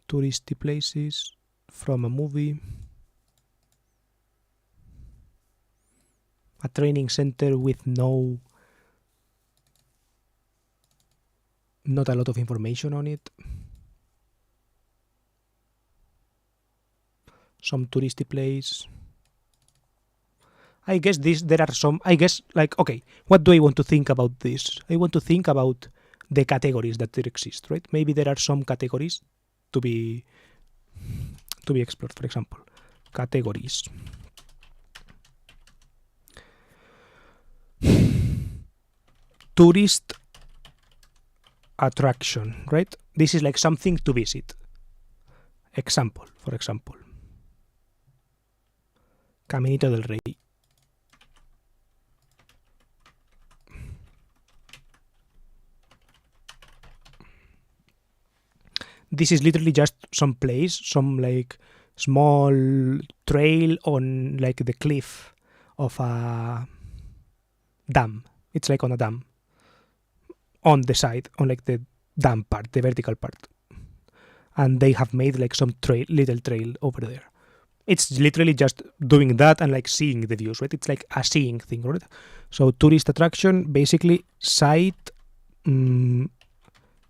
touristy places from a movie, a training center with not a lot of information on it, some touristy place. I guess there are some, I guess, like, okay, what do I want to think about this? I want to think about the categories that there exist, right? Maybe there are some categories to be explored. For example, categories. Tourist attraction, right? This is like something to visit. Example, for example. Caminito del Rey. This is literally just some place, some like small trail on like the cliff of a dam. It's like on a dam. On the side, on like the dam part, the vertical part. And they have made like some little trail over there. It's literally just doing that and like seeing the views, right? It's like a seeing thing, right? So tourist attraction, basically sight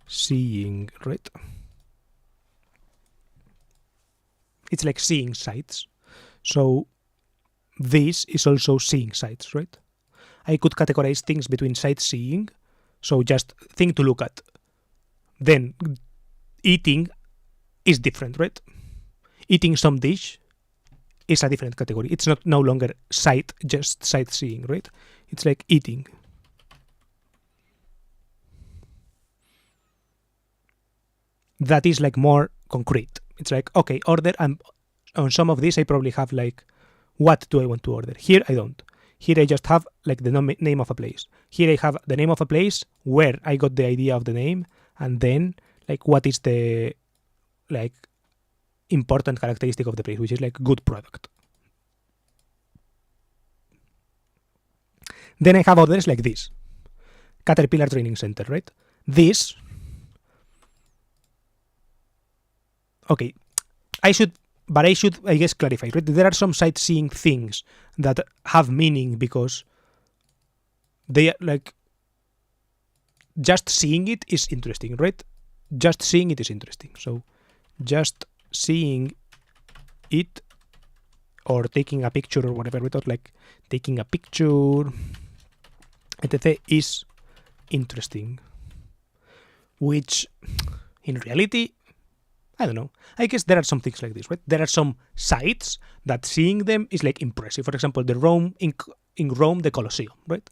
seeing, right? It's like seeing sights. So this is also seeing sights, right? I could categorize things between sightseeing, so just thing to look at. Then eating is different, right? Eating some dish is a different category. It's not no longer sight, just sightseeing, right? It's like eating. That is like more concrete. It's like, okay, order, and on some of these I probably have like, what do I want to order? Here I don't. Here I just have like the name of a place. Here I have the name of a place, where I got the idea of the name, and then like what is the like important characteristic of the place, which is like good product. Then I have others like this. Caterpillar Training Center, right? This, okay, I should, I guess, clarify, right? There are some sightseeing things that have meaning because they are like, just seeing it is interesting, right? Just seeing it is interesting. So just seeing it or taking a picture or whatever, without like taking a picture, etc., is interesting. Which in reality, I don't know. I guess there are some things like this, right? There are some sites that seeing them is like impressive. For example, in Rome, the Colosseum, right?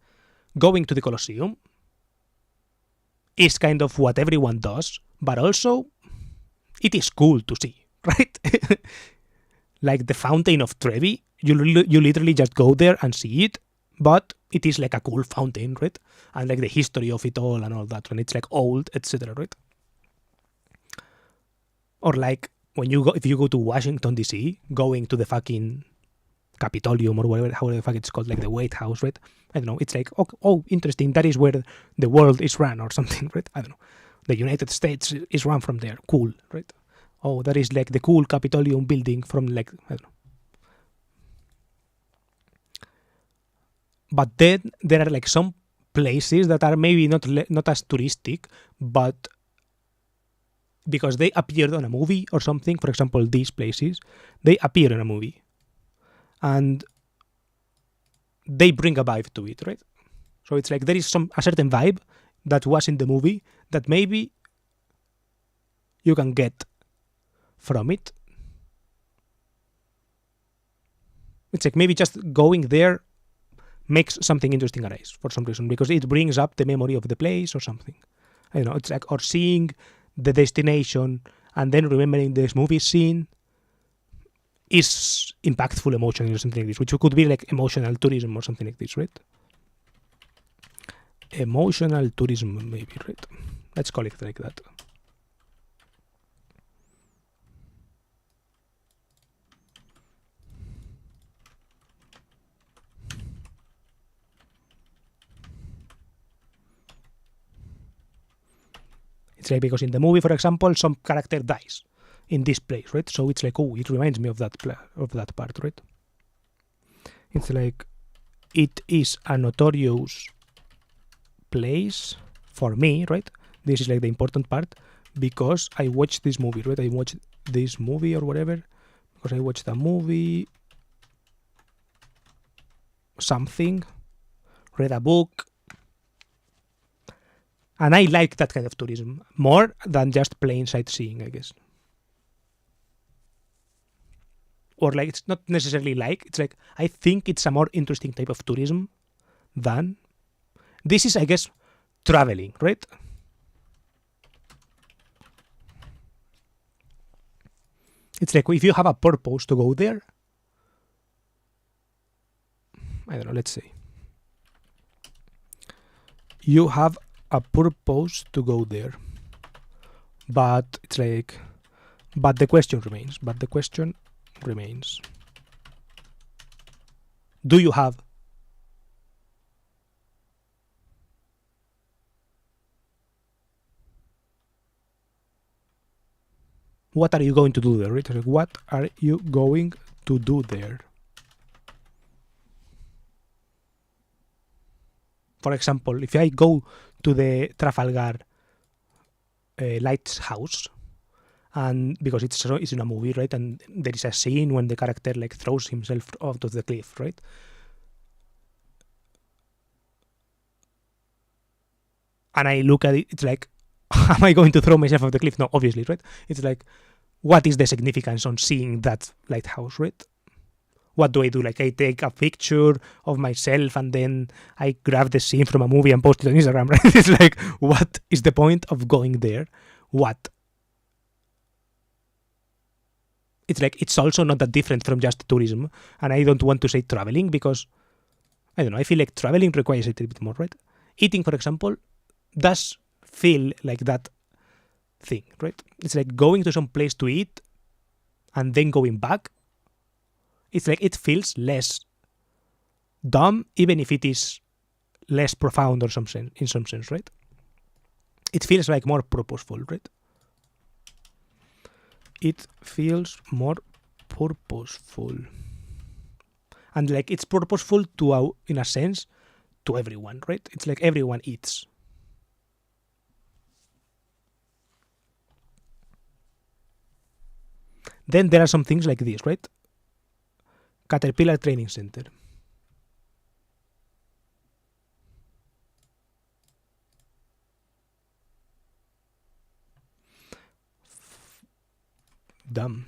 Going to the Colosseum is kind of what everyone does, but also it is cool to see, right? Like the Fountain of Trevi, you literally just go there and see it, but it is like a cool fountain, right? And like the history of it all and all that, and it's like old, etc., right? Or like when you go, if you go to Washington DC, going to the fucking Capitolium or whatever, however the fuck it's called, like the White House, right? I don't know. It's like, oh, interesting. That is where the world is run or something, right? I don't know. The United States is run from there. Cool, right? Oh, that is like the cool Capitolium building from like, I don't know. But then there are like some places that are maybe not as touristic, but because they appeared on a movie or something. For example, these places, they appear in a movie. And they bring a vibe to it, right? So it's like there is a certain vibe that was in the movie that maybe you can get from it. It's like maybe just going there makes something interesting arise for some reason, because it brings up the memory of the place or something. I don't know, it's like, or seeing the destination and then remembering this movie scene is impactful emotionally or something like this, which could be like emotional tourism or something like this, right? Emotional tourism, maybe, right? Let's call it like that. It's like because in the movie, for example, some character dies in this place, right? So it's like, oh, it reminds me of that part, right? It's like it is a notorious place for me, right? This is like the important part, because I watched this movie, right? I watched this movie or whatever because I watched a movie, something, read a book, and I like that kind of tourism more than just plain sightseeing, I guess. Or like, it's not necessarily like, it's like, I think it's a more interesting type of tourism than, this is, I guess, traveling, right? It's like if you have a purpose to go there, I don't know, let's say you have a purpose to go there, but it's like, but the question remains, do you have? What are you going to do there, right? Like, what are you going to do there? For example, if I go to the Trafalgar lighthouse, and because it's in a movie, right, and there is a scene when the character like throws himself out of the cliff, right? And I look at it, it's like, am I going to throw myself off the cliff? No, obviously, right? It's like, what is the significance on seeing that lighthouse, right? What do I do? Like, I take a picture of myself and then I grab the scene from a movie and post it on Instagram, right? It's like, what is the point of going there? What? It's like, it's also not that different from just tourism. And I don't want to say traveling because, I don't know, I feel like traveling requires a little bit more, right? Eating, for example, does feel like that thing, right? It's like going to some place to eat and then going back. It's like it feels less dumb, even if it is less profound or in some sense, right? It feels like more purposeful, right? It feels more purposeful. And like it's purposeful to, in a sense, to everyone, right? It's like everyone eats. Then there are some things like this, right? Caterpillar Training Center. Dumb.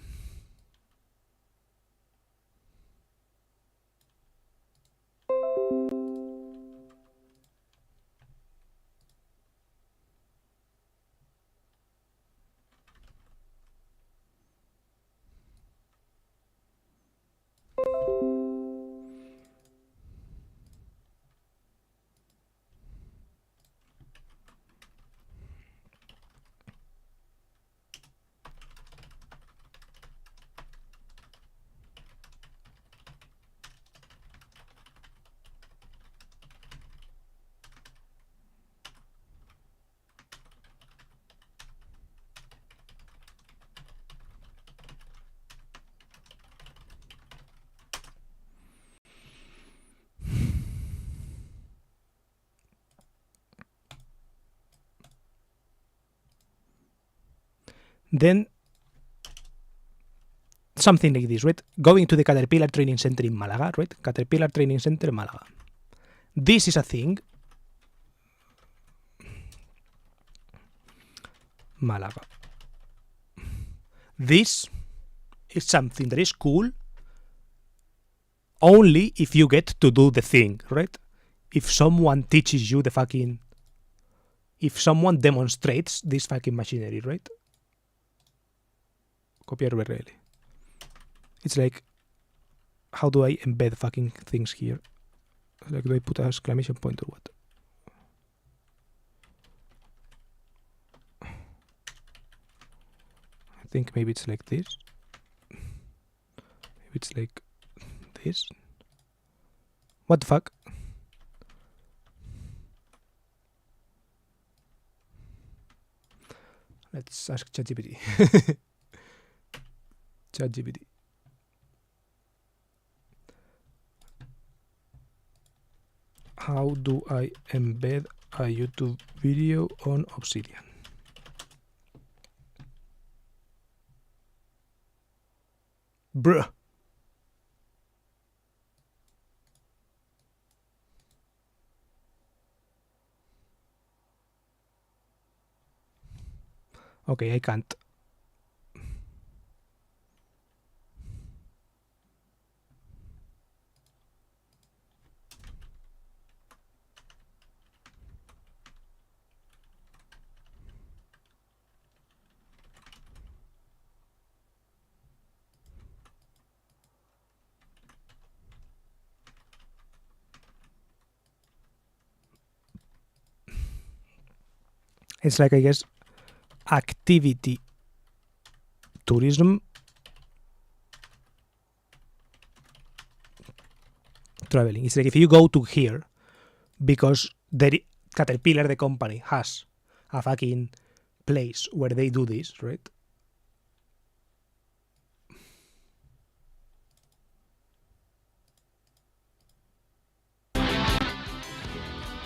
Then something like this, right? Going to the Caterpillar Training Center in Malaga, right? Caterpillar Training Center Malaga. This is a thing. Malaga. This is something that is cool only if you get to do the thing, right? If someone teaches you the fucking... If someone demonstrates this fucking machinery, right? Copiar URL. It's like, how do I embed fucking things here? Like, do I put an exclamation point or what? I think maybe it's like this. Maybe it's like this. What the fuck? Let's ask ChatGPT. ChatGPT. How do I embed a YouTube video on Obsidian? Bruh. Okay, I can't. It's like, I guess, activity tourism traveling. It's like if you go to here because Caterpillar, the company, has a fucking place where they do this, right?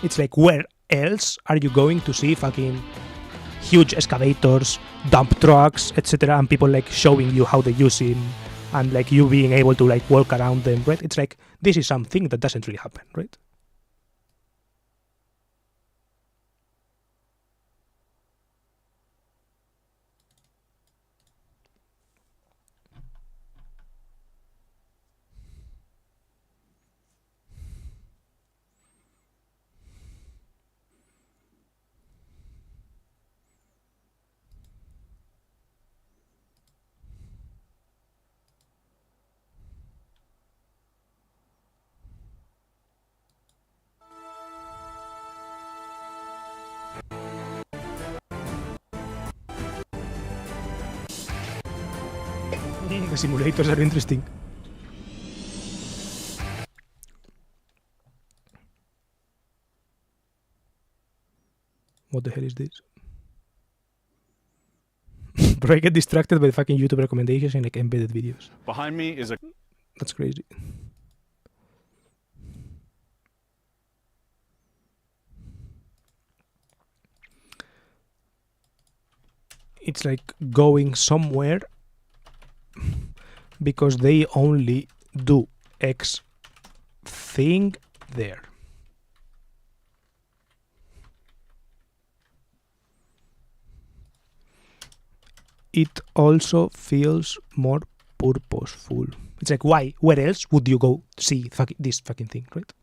It's like, where else are you going to see fucking huge excavators, dump trucks, etc., and people like showing you how they use them, and like you being able to like walk around them, right? It's like, this is something that doesn't really happen, right? The simulators are interesting. What the hell is this? Bro, I get distracted by fucking YouTube recommendations and like embedded videos. Behind me is a... That's crazy. It's like going somewhere because they only do X thing there. It also feels more purposeful. It's like, why? Where else would you go see this fucking thing, right?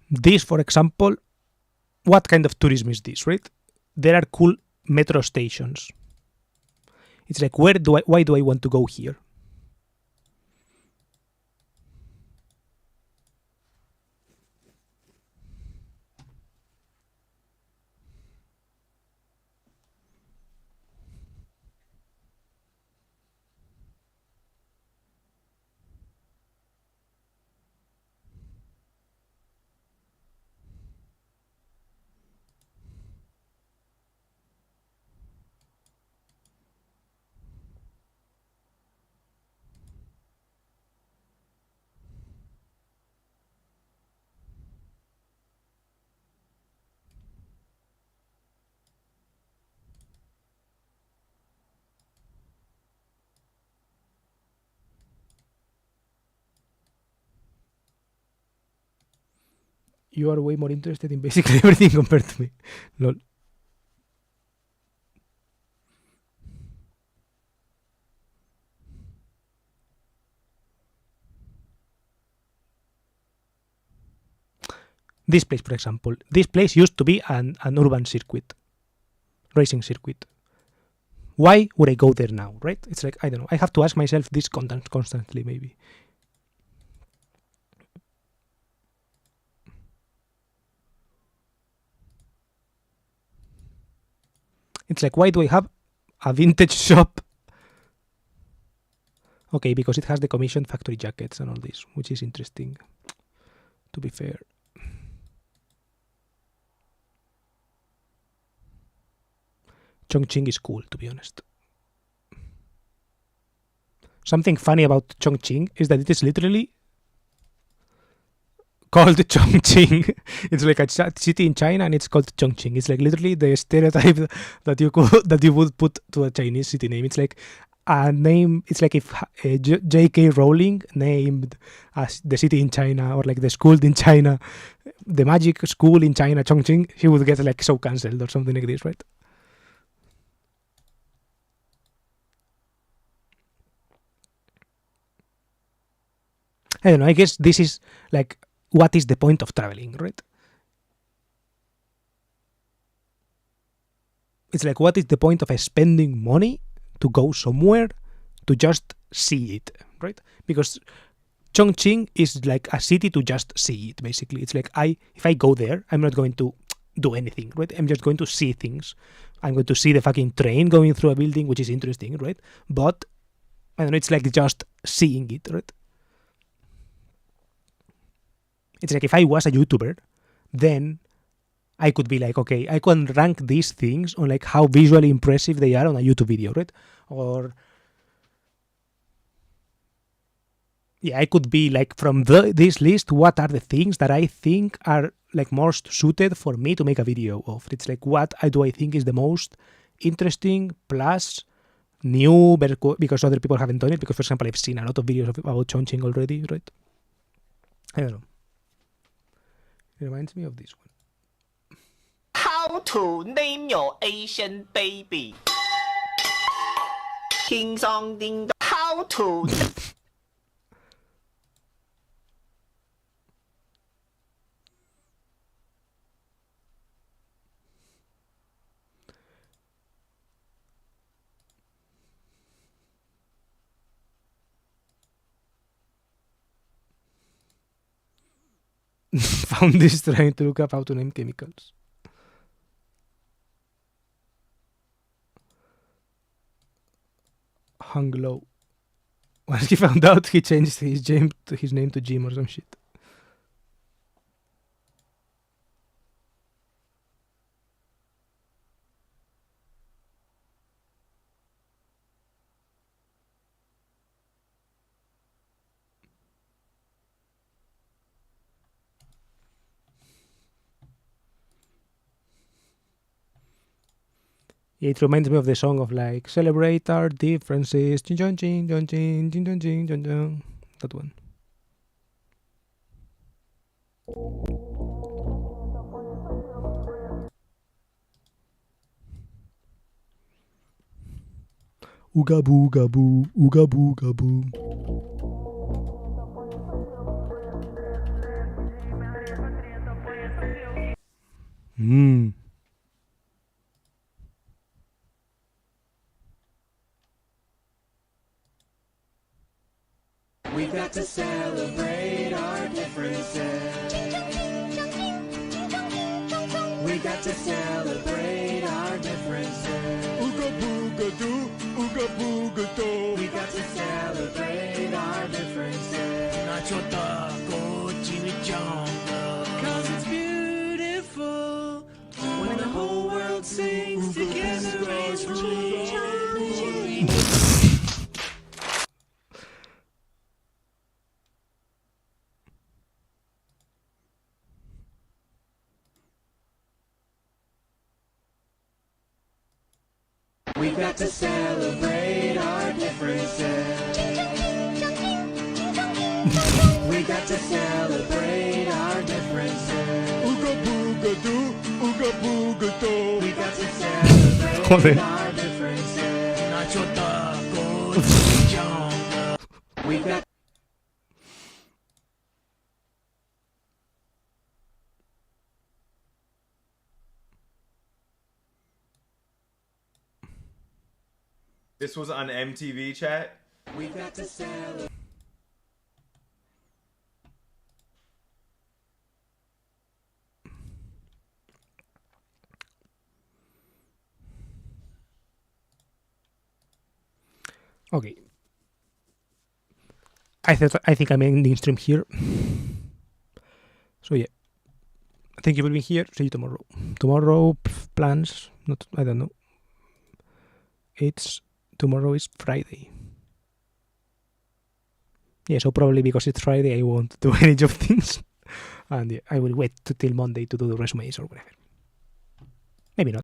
This, for example, what kind of tourism is this, right? There are cool metro stations. It's like, why do I want to go here? You are way more interested in basically everything compared to me. Lol. This place, for example, this place used to be an urban circuit, racing circuit. Why would I go there now, right? It's like, I don't know. I have to ask myself this constantly, maybe. It's like, why do I have a vintage shop? Okay, because it has the commissioned factory jackets and all this, which is interesting, to be fair. Chongqing is cool, to be honest. Something funny about Chongqing is that it is literally called Chongqing. It's like a city in China and it's called Chongqing. It's like literally the stereotype that you would put to a Chinese city name. It's like a name. It's like if J.K. Rowling named the city in China, or like the school in China, the magic school in China, Chongqing, she would get like so cancelled or something like this, right? I don't know. I guess this is like, what is the point of traveling, right? It's like, what is the point of spending money to go somewhere to just see it, right? Because Chongqing is like a city to just see it, basically. It's like if I go there, I'm not going to do anything, right? I'm just going to see things. I'm going to see the fucking train going through a building, which is interesting, right? But I don't know, it's like just seeing it, right? It's like if I was a YouTuber, then I could be like, okay, I can rank these things on like how visually impressive they are on a YouTube video, right? Or yeah, I could be like from this list, what are the things that I think are like most suited for me to make a video of? It's like what do I think is the most interesting plus new because other people haven't done it. Because for example, I've seen a lot of videos about Chongqing already, right? I don't know. It reminds me of this one. How to name your Asian baby? King song ding dong. How to Found this trying to look up how to name chemicals. Hung low. Once he found out, he changed his name to Jim or some shit. It reminds me of the song of like celebrate our differences. Ching chong ching chong ching ching chong ching chong chong. That one. Ooga booga boo, ooga booga boo. We got to celebrate our differences. We got to celebrate our differences. Ooga booga doo, ooga booga doo. We got to celebrate our differences. Cause it's beautiful when the whole world sings together. It's We got to celebrate our differences. We got to celebrate our differences. Ooga booga doo, ooga booga doo. We got to celebrate our differences. We got This was on MTV, chat. We got to celebrate. Okay. I think I'm ending stream here. So yeah. Thank you for being here. See you tomorrow. Tomorrow plans. Not I don't know. Tomorrow is Friday. Yeah, so probably because it's Friday I won't do any job things. And yeah, I will wait till Monday to do the resumes or whatever. Maybe not.